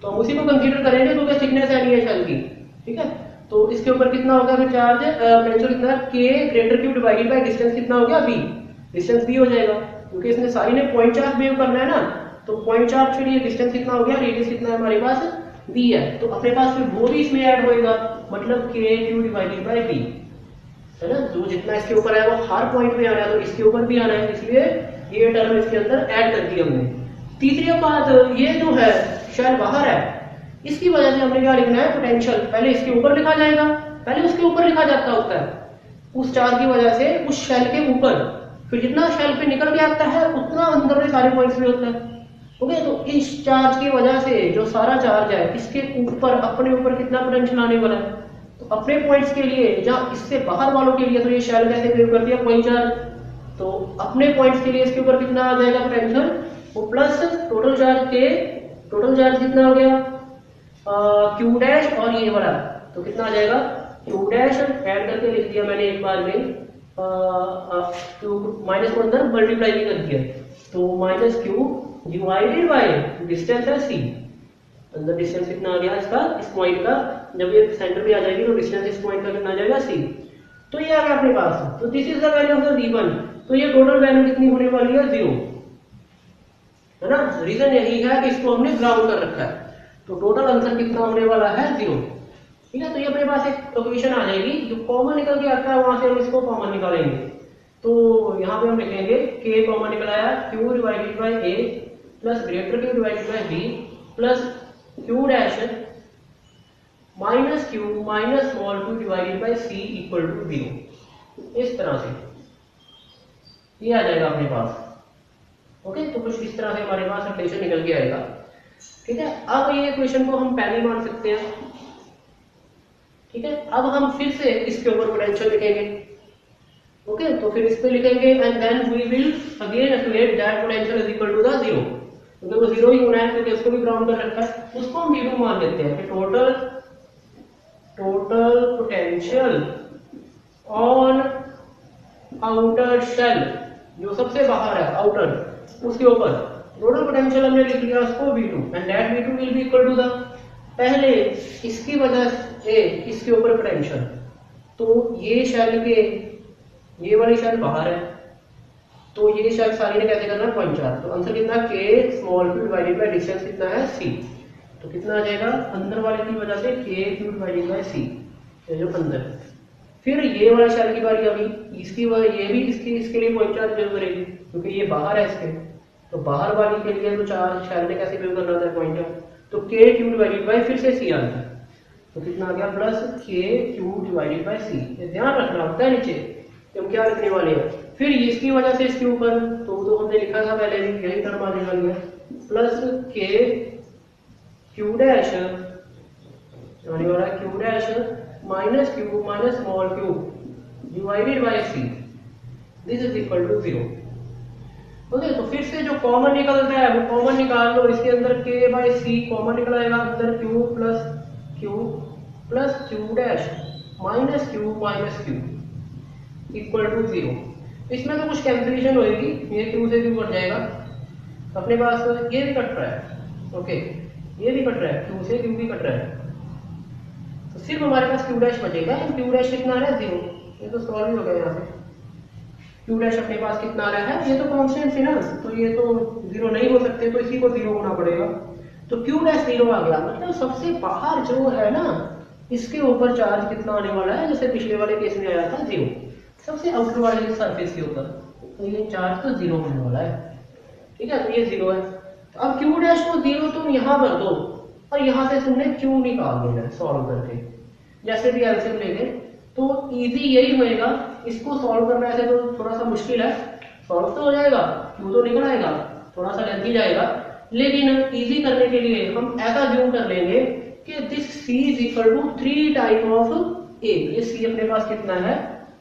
तो हम उसी को कंसीडर करेंगे क्योंकि थिकनेस है नहीं है शेल की। ठीक है, तो इसके ऊपर कितना हो गया फिर चार्ज पोटेंशियल कितना k greater Q divided by distance कितना हो गया b, डिस्टेंस b हो जाएगा क्योंकि इसने सारी ने पॉइंट चार्ज वेव करना है ना, तो पॉइंट चार्ज के लिए डिस्टेंस कितना हो गया, रेडियस कितना है हमारे पास b है, तो अपने पास फिर वो भी इसमें ऐड होएगा, मतलब k q divided by b है ना, जो जितना इसके ऊपर है वो हर पॉइंट में आना है तो इसके ऊपर भी आना है, इसलिए ये टर्म इसके अंदर ऐड कर दी हमने। तीसरी बात ये जो है शेल बाहर है, इसकी वजह से हमने क्या लिखना है, पोटेंशियल पहले इसके ऊपर लिखा जाएगा, पहले उसके ऊपर लिखा जाता होता है उस चार्ज की वजह से उस शेल के ऊपर, फिर जितना शेल पे निकल के आता है उतना अंदर में सारे पॉइंट्स में होता है। ओके, तो इस चार्ज की वजह से जो सारा चार्ज है इसके ऊपर अपने ऊपर कितना पोटेंशियल आने वाला है, तो अपने पॉइंट्स के लिए या इससे बाहर वालों के लिए तो ये शेल कैसे वेव कर दिया पॉइंट चार्ज, तो अपने पॉइंट्स के लिए इसके ऊपर कितना आ जाएगा पोटेंशियल, वो प्लस टोटल चार्ज के, टोटल चार्ज कितना हो गया क्यू डैश और ये वाला, तो कितना आ जाएगा क्यू डैश ऐड करके लिख दिया मैंने एक बार में, क्यू माइनस को अंदर मल्टीप्लाई भी कर दिया, तो minus Q divided by distance है सी, अंदर डिस्टेंस कितना आ गया इसका, इस पॉइंट का, जब ये सेंटर पे आ जाएगी तो डिस्टेंस इस पॉइंट का कितना आ जाएगा सी, तो ये आ गया अपने पास, तो this is the value of the V1, तो ये टोटल वैल्यू कितनी होने वाली है 0 है ना, रीजन यही है कि इसको हमने ग्राउंड कर रखा है, तो टोटल आंसर कितना होने वाला है 0, ठीक है। तो ये अपने पास एक इक्वेशन आ जाएगी, जो कॉमन निकल के आता है वहां से हम इसको कॉमन निकालेंगे, तो यहाँ पे हम लिखेंगे k कॉमन निकल आया q divided by a plus greater q divided by b plus q dash minus q minus small q divided by c equal to 0, इस तरह से ये आ जाएगा अपने पास। ओके, तो कुछ इस तरह से हमारे पास रिलेशन निकल के आएगा, ठीक है। अब ये इक्वेशन को हम पहले मान सकते हैं, ठीक है। अब हम फिर से इसके ऊपर पोटेंशियल लिखेंगे, ओके, तो फिर इस पे लिखेंगे and then we will again explain that potential is equal to the 0, क्योंकि वो 0 ही होना है क्योंकि उसको भी ग्राउंड कर रखा है, उसको हम V2 मान लेते हैं कि total potential on outer shell, जो सबसे बाहर है आउटर, उसके ऊपर टोटल पोटेंशियल हमने लिख लिया उसको V2 and that V2 will be equal to the, पहले इसकी वजह से इसके ऊपर पोटेंशियल, तो ये शेल के, ये वाली शेल बाहर है, तो ये शेल सारी ने कैसे करना है पॉइंट चार्ज, तो आंसर कितना k small q divided by distance कितना है c, तो कितना आ जाएगा अंदर वाले की वजह से k q divided by c, ये जो अंदर। फिर ये वाला शेल की बारी आ गई, इसकी वजह ये भी इसके लिए पॉइंट चार्ज वेव करेगी क्योंकि ये बाहर है इसके, तो बाहर वाली के लिए तो चार्ज शेल ने कैसे वेव करना होता है पॉइंट चार्ज, तो k q डिवाइडेड बाय फिर से c आ गया, तो कितना आ गया plus k q divided by c, ये ध्यान रखना होता है नीचे हम क्या लिखने वाले हैं। फिर इसकी वजह से इसके ऊपर, तो हमने लिखा था पहले भी, यही टर्म आने वाली है, प्लस k q डैश आने वाला है q dash minus q minus small q divided by c, this is equal to 0। Okay, तो फिर से जो कॉमन निकलता है वो कॉमन निकाल लो, इसके अंदर k बाय c कॉमन निकल आएगा, अंदर q plus q dash minus q equal to 0। इसमें तो कुछ कैंसिलेशन होगी, ये q से q कट जाएगा, अपने पास तो ये भी कट रहा है, ओके, ये भी कट रहा है, q से q भी कट रहा है, तो सिर्फ हमारे पास q डैश बचेगा, q डैश कितना आ रहा है 0, ये तो सॉल्व ही हो गया यहाँ से, q डैश अपने पास कितना आ रहा है, ये तो कांस्टेंट है ना, तो ये तो 0 नहीं हो सकते, तो इसी को 0 होना पड़ेगा, तो q डैश 0 आ गया, मतलब सबसे बाहर जो है ना इसके ऊपर चार्ज कितना आने वाला है, जैसे पिछले वाले केस में आया था 0, सबसे आउटर वाले सरफेस के ऊपर, तो ये चार्ज तो 0 होने वाला है, ठीक है, तो ये 0 है। तो अब q डैश को 0 तुम यहाँ भर दो और यहाँ से तुमने q निकाल देना है सॉल्व करके, जैसे भी एलसीएम लेंगे तो इजी यही होएगा, इसको सॉल्व करना ऐसे तो थोड़ा सा मुश्किल है, सॉल्व तो हो जाएगा, q तो निकल आएगा, थोड़ा सा लेंथी जाएगा, लेकिन इजी करने के लिए हम ऐसा ज्यूम कर लेंगे कि this c is equal to 3 time of a, ये c अपने पास कितना है,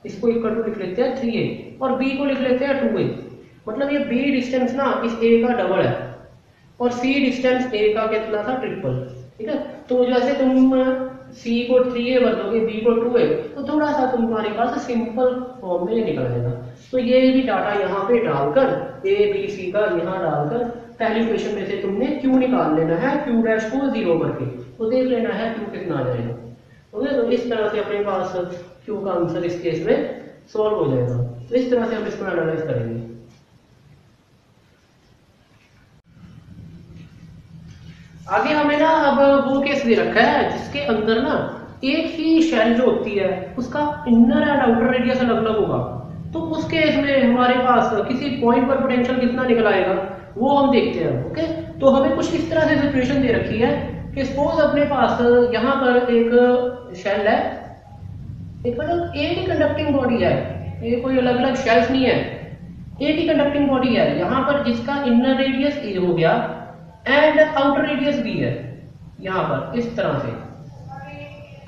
इसको इक्वल टू लिख लेते हैं 3a और b को लिख लेते हैं 2a, मतलब ये b डिस्टेंस ना इस a का डबल है और c डिस्टेंस a का कितना था ट्रिपल, ठीक है। तो जैसे तुम c को 3a भर दोगे, b को 2a, तो थोड़ा सा तुम्हारे पास सिंपल फॉर्म में निकल जाएगा, तो ये भी डाटा यहाँ पे डालकर a b c का यहाँ डालकर पहली इक्वेशन में से तुमने q निकाल लेना है, q डैश को 0 करके, तो देख लेना है q कितना आ जाएगा। ओके, तो इस तरह से अपने पास क्यू का आंसर इस केस में सॉल्व हो जाएगा। तो इस तरह से हम इसको एनालाइज करेंगे। आगे हमें ना अब वो केस दे रखा है जिसके अंदर ना एक ही शेल जो होती है उसका इनर एंड आउटर रेडियस अलग अलग होगा। तो उस केस में हमारे पास किसी पॉइंट पर पोटेंशियल कितना निकल आएगा वो हम देखते हैं। ओके, तो हमें कुछ इस तरह से सिचुएशन दे रखी है कि सपोज अपने पास यहाँ पर एक शेल है, एक मतलब एक ही कंडक्टिंग बॉडी है, ये कोई अलग अलग शेल्स नहीं है, एक ही कंडक्टिंग बॉडी है यहाँ पर जिसका इनर रेडियस ए हो गया एंड आउटर रेडियस बी है। यहाँ पर इस तरह से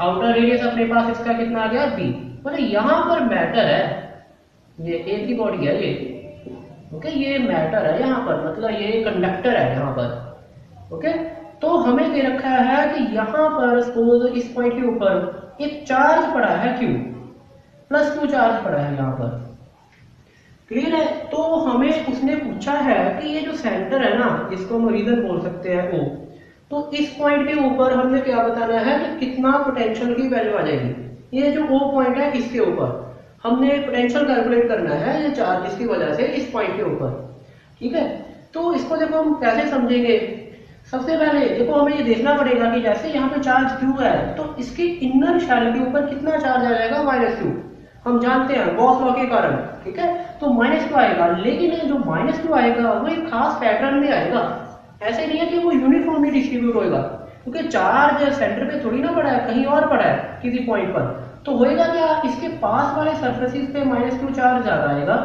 आउटर रेडियस अपने पास इसका कितना आ गया बी, मतलब यहाँ पर मैटर है, ये एक ही बॉडी है ये। ओके, ये मैटर है यहाँ पर, मतलब ये कंडक्टर है यहाँ पर। ओके, तो हमें दे रखा है कि यहाँ पर सपोज इस पॉइंट के ऊपर एक चार्ज पड़ा है Q, +Q चार्ज पड़ा है यहाँ पर। क्लियर है? तो हमें उसने पूछा है कि ये जो सेंटर है ना, जिसको हम रीजन बोल सकते हैं O, तो इस पॉइंट के ऊपर हमने क्या बताना है कि कितना पोटेंशियल की वैल्यू आ जाएगी। ये जो O पॉइंट है इसके ऊपर हमने पोटेंशियल कैलकुलेट करना है, ये चार्ज इसकी वजह से इस पॉइंट के ऊपर। ठीक है, तो इसको देखो हम कैसे समझेंगे। सबसे पहले देखो हमें ये देखना पड़ेगा कि जैसे यहाँ पे चार्ज Q है तो इसके इनर शेल के ऊपर कितना चार्ज आ जाएगा, -Q। हम जानते हैं गॉस लॉ के कारण। ठीक है, तो -Q आएगा, लेकिन जो -Q आएगा वो एक खास पैटर्न में आएगा। ऐसे नहीं है कि वो यूनिफॉर्मली डिस्ट्रीब्यूट होएगा, क्योंकि चार्ज सेंटर पे थोड़ी ना पड़ा है, कहीं और पड़ा है किसी पॉइंट पर। तो होएगा क्या, इसके पास वाले सरफेसेस पे -Q चार्ज ज्यादा आएगा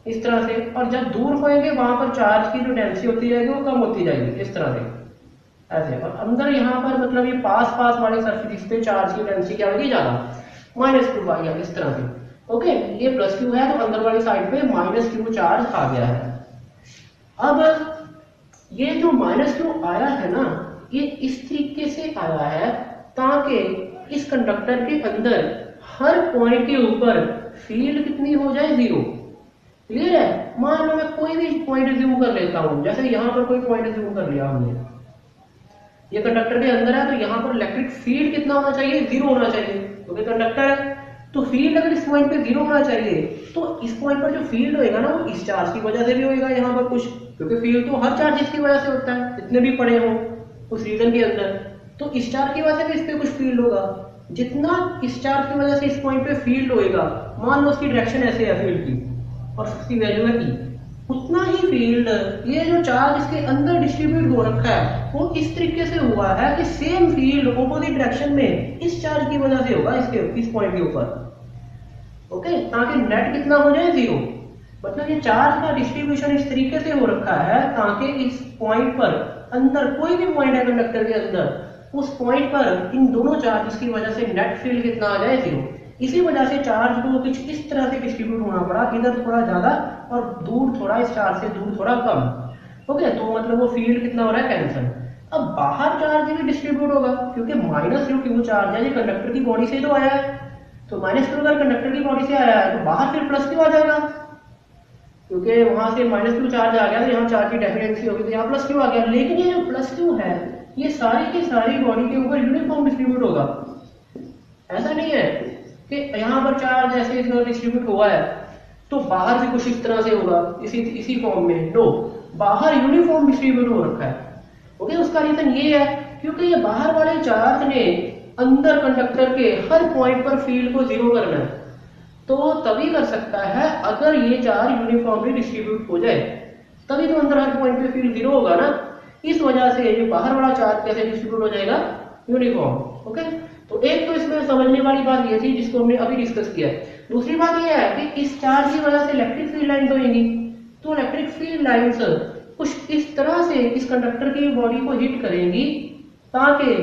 इस तरह से, और जब दूर होएंगे वहां पर चार्ज की जो डेंसिटी होती जाएगी वो कम होती जाएगी इस तरह से ऐसे। और अंदर यहाँ पर मतलब ये पास वाले सरफेसेस पे चार्ज की डेंसिटी क्या होगी, ज्यादा, -Q आ गया इस तरह से। ओके, ये +Q है तो अंदर वाली साइड पे -Q चार्ज आ गया है। अब ये जो -Q आया है ना, ये इस तरीके से आया है ताकि इस कंडक्टर के अंदर हर पॉइंट के ऊपर फील्ड कितनी हो जाए, 0। क्लियर है? मान लो मैं कोई भी पॉइंट ज्यूम कर लेता हूं, जैसे यहाँ पर कोई पॉइंट ज्यूम कर लिया हमने, ये कंडक्टर के अंदर है, तो यहाँ पर इलेक्ट्रिक फील्ड कितना होना चाहिए, 0 होना चाहिए, क्योंकि कंडक्टर है। तो फील्ड अगर इस पॉइंट पे 0 होना चाहिए तो इस पॉइंट पर जो फील्ड होएगा ना वो इस चार्ज की वजह से भी होएगा यहाँ पर कुछ, क्योंकि फील्ड तो हर चार्ज इसकी वजह से होता है, जितने भी पड़े हो उस रीजन के अंदर। तो इस चार्ज की वजह से भी इस पे कुछ फील्ड होगा। जितना इस चार्ज की वजह से इस पॉइंट पे फील्ड होएगा, मान लो उसकी डायरेक्शन ऐसे है फील्ड की और उसकी वैल्यू है E, उतना ही फील्ड ये जो चार्ज इसके अंदर डिस्ट्रीब्यूट हो रखा है वो इस तरीके से हुआ है कि सेम फील्ड ऑपोजिट डायरेक्शन में इस चार्ज की वजह से होगा इसके इस पॉइंट के ऊपर। ओके, ताकि नेट कितना हो जाए, 0। मतलब ये चार्ज का डिस्ट्रीब्यूशन इस तरीके से हो रखा है ताकि इस पॉइंट पर अंदर कोई भी पॉइंट है कंडक्टर के अंदर, उस पॉइंट पर इन दोनों चार्ज की वजह से नेट फील्ड कितना आ जाए, 0। इसी वजह से चार्ज को कुछ इस तरह से डिस्ट्रीब्यूट होना पड़ा, इधर थोड़ा ज्यादा और दूर थोड़ा, इस चार्ज से दूर थोड़ा कम। ओके, तो मतलब वो फील्ड कितना हो रहा है, कैंसल। अब बाहर चार्ज भी डिस्ट्रीब्यूट होगा, क्योंकि -Q चार्ज है ये कंडक्टर की बॉडी से तो आया है, तो -Q अगर कंडक्टर की बॉडी से आया है तो बाहर फिर +Q आ जाएगा, क्योंकि वहां से -Q चार्ज आ गया तो यहाँ चार्ज की डेफिनेंसी होगी, तो यहाँ +Q आ गया। लेकिन ये जो +Q है ये सारी की सारी बॉडी के ऊपर यूनिफॉर्म डिस्ट्रीब्यूट होगा। ऐसा नहीं है कि यहाँ पर चार्ज ऐसे डिस्ट्रीब्यूट हुआ है तो बाहर भी कुछ इस तरह से होगा इसी फॉर्म में, नो, बाहर यूनिफॉर्म डिस्ट्रीब्यूट हो रखा है। ओके, उसका रीजन ये है क्योंकि ये बाहर वाले चार्ज ने अंदर कंडक्टर के हर पॉइंट पर फील्ड को 0 करना है, तो तभी कर सकता है अगर ये चार्ज यूनिफॉर्मली डिस्ट्रीब्यूट हो जाए, तभी तो अंदर हर पॉइंट पे फील्ड 0 होगा ना। इस वजह से ये बाहर वाला चार्ज कैसे डिस्ट्रीब्यूट हो जाएगा, यूनिफॉर्म। ओके, तो एक तो इसमें समझने वाली बात ये थी जिसको हमने अभी डिस्कस किया है। दूसरी बात ये है कि इस चार्ज की वजह से इलेक्ट्रिक फील्ड लाइंस होंगी, तो इलेक्ट्रिक फील्ड लाइंस कुछ इस तरह से इस कंडक्टर की बॉडी को हिट करेंगी ताकि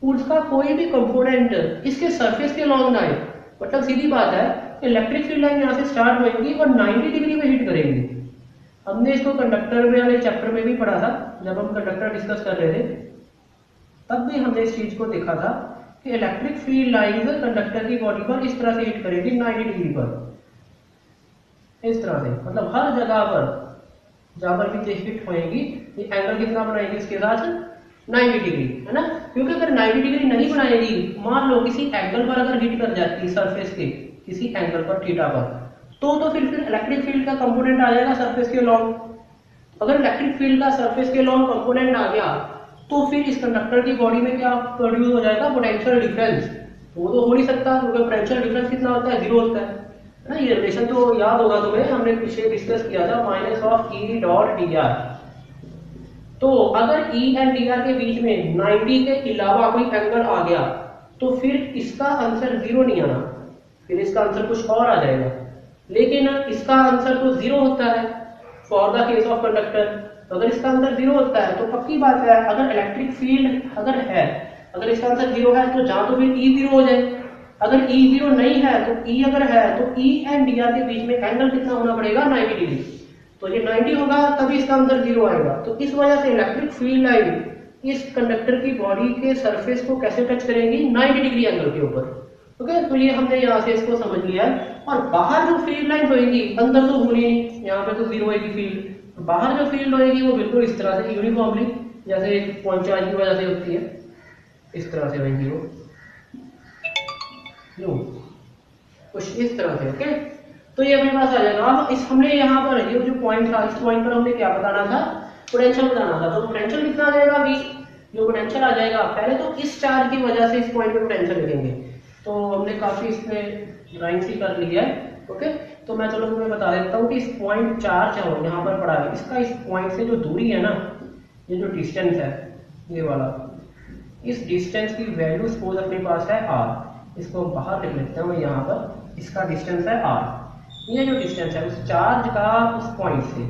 उसका कोई भी कंपोनेंट इसके सरफेस के लॉन्ग ना आए। मतलब सीधी बात है, इलेक्ट्रिक फील्ड लाइन यहाँ से स्टार्ट होगी और 90 डिग्री में हिट करेंगी। हमने इसको कंडक्टर में वाले चैप्टर में भी पढ़ा था, जब हम कंडक्टर डिस्कस कर रहे थे तब भी हमने इस चीज को देखा था कि इलेक्ट्रिक फील्ड लाइंस कंडक्टर की बॉडी पर इस तरह से हिट करेगी 90 डिग्री पर, इस तरह से। मतलब हर जगह पर जहां पर भी हिट होएगी ये एंगल कितना बनाएगी इसके साथ, 90 डिग्री, है ना, क्योंकि अगर 90 डिग्री नहीं बनाएगी, मान लो किसी एंगल पर अगर हिट कर जाती है सरफेस के, किसी एंगल पर थीटा पर, तो फिर इलेक्ट्रिक फील्ड का कंपोनेंट आ जाएगा सरफेस के अलोंग। अगर इलेक्ट्रिक फील्ड का सरफेस के अलोंग कंपोनेंट आ गया तो फिर इस कंडक्टर की बॉडी में क्या प्रोड्यूस हो जाएगा, पोटेंशियल डिफरेंस। वो तो हो नहीं सकता क्योंकि पोटेंशियल डिफरेंस कितना होता है, 0 होता है ना। ये रिलेशन तो याद होगा तुम्हें, हमने पीछे डिस्कस किया था, minus of E dot D R. तो अगर ई एंड डी आर के बीच में 90 के अलावा कोई एंगल आ गया तो फिर इसका आंसर 0 नहीं आना, फिर इसका आंसर कुछ और आ जाएगा। लेकिन इसका आंसर तो 0 होता है for the case of conductor. तो अगर इसका आंसर 0 होता है तो पक्की बात है, अगर इलेक्ट्रिक फील्ड अगर है, अगर इसका आंसर 0 है तो जहां तो फिर ई 0 हो जाए। अगर ई 0 नहीं है तो ई अगर है तो ई एंड डी आर के बीच में एंगल कितना होना पड़ेगा, 90 डिग्री। तो ये 90 होगा तभी इसका आंसर 0 आएगा। तो इस वजह से इलेक्ट्रिक फील्ड लाइन इस कंडक्टर की बॉडी के सरफेस को कैसे टच करेंगी, 90 डिग्री एंगल के ऊपर। ओके, तो ये हमने यहाँ से इसको समझ लिया है। और बाहर जो फील्ड लाइन होगी, अंदर तो होनी नहीं, यहाँ पे तो 0 होगी फील्ड, बाहर जो फील्ड होगी वो बिल्कुल इस तरह से यूनिफॉर्मली, जैसे एक पॉइंट चार्ज की वजह से होती है, इस तरह से होगी वो, कुछ इस तरह से। ओके, तो ये अपने पास आ जाएगा। अब इस हमने यहाँ पर ये जो पॉइंट था, इस पॉइंट पर हमने क्या बताना था, पोटेंशियल बताना था। तो पोटेंशियल कितना आ जाएगा, v जो पोटेंशियल आ जाएगा, पहले तो इस चार्ज की वजह से इस पॉइंट पे पोटेंशियल लिखेंगे। तो हमने काफी इसमें ड्राइंग सी कर ली है। ओके, तो मैं चलो तुम्हें बता देता हूँ कि इस पॉइंट चार्ज यहाँ पर पड़ा है, इसका इस पॉइंट से जो दूरी है ना, ये जो डिस्टेंस है ये वाला, इस डिस्टेंस की वैल्यू सपोज अपने पास है r, इसको बाहर लिख लेते हैं मैं यहाँ पर, इसका डिस्टेंस है r। ये जो डिस्टेंस है उस चार्ज का उस पॉइंट से,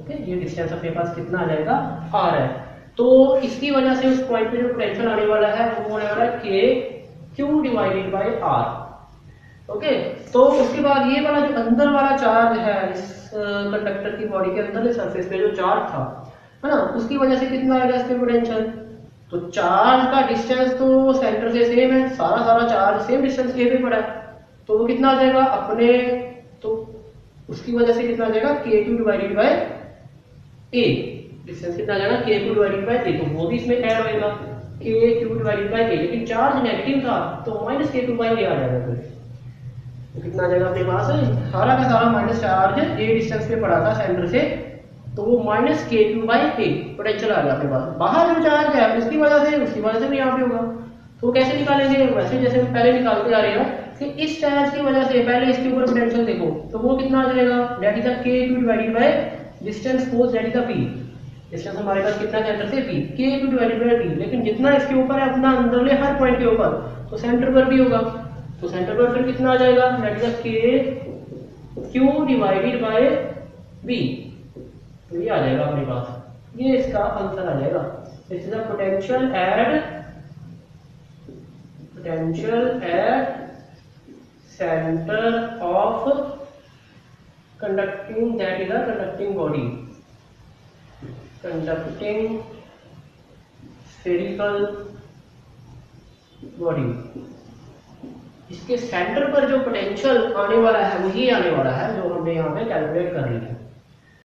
ओके, ये डिस्टेंस अपने पास कितना आ जाएगा, r है। तो इसकी वजह से उस पॉइंट पे जो पोटेंशियल आने वाला है वो होने वाला है k q divided bye r। Okay, तो उसके बाद ये वाला जो अंदर वाला चार्ज है इस कंडक्टर की बॉडी के अंदर सरफेस पे जो चार्ज था, है ना, उसकी वजह से कितना आएगा इस पे पोटेंशियल। तो चार्ज का डिस्टेंस तो सेंटर से सेम है, सारा चार्ज सेम डिस्टेंस के पे पड़ा है, तो वो कितना आ जाएगा अपने, तो उसकी वजह से कितना आ जाएगा, k2 divided by a, distance कितना आ जाएगा, k2 डिवाइडेड बाय a, तो वो भी इसमें ऐड होएगा k2 डिवाइडेड बाय a, लेकिन चार्ज नेगेटिव था तो माइनस k2 बाय a आ जाएगा। तो कितना आ जाएगा अपने पास, सारा का सारा माइनस चार्ज a डिस्टेंस पे पड़ा था सेंटर से, तो वो minus k2 by a potential आ गया अपने पास। बाहर जो चार्ज है उसकी वजह से भी यहाँ पे होगा। तो कैसे निकालेंगे, वैसे जैसे हम पहले निकालते आ रहे हैं कि इस चार्ज की वजह से पहले इसके ऊपर पोटेंशियल देखो, तो वो कितना आ जाएगा, that is the k2 divided by distance suppose that is the p, distance हमारे पास कितना सेंटर से p, k2 divided by p, लेकिन जितना इसके ऊपर है अपना अंदरले हर पॉइंट के ऊपर, तो सेंटर पर भी होगा, तो सेंटर पर फिर कितना आ जाएगा, that is the q divided by b। तो ये आ जाएगा अपने पास, ये इसका आंसर आ जाएगा। This is the potential at centre of conducting, that is the conducting body, conducting spherical body. इसके सेंटर पर जो पोटेंशियल आने वाला है वो ये आने वाला है जो हमने यहाँ पे कैलकुलेट कर लिया है।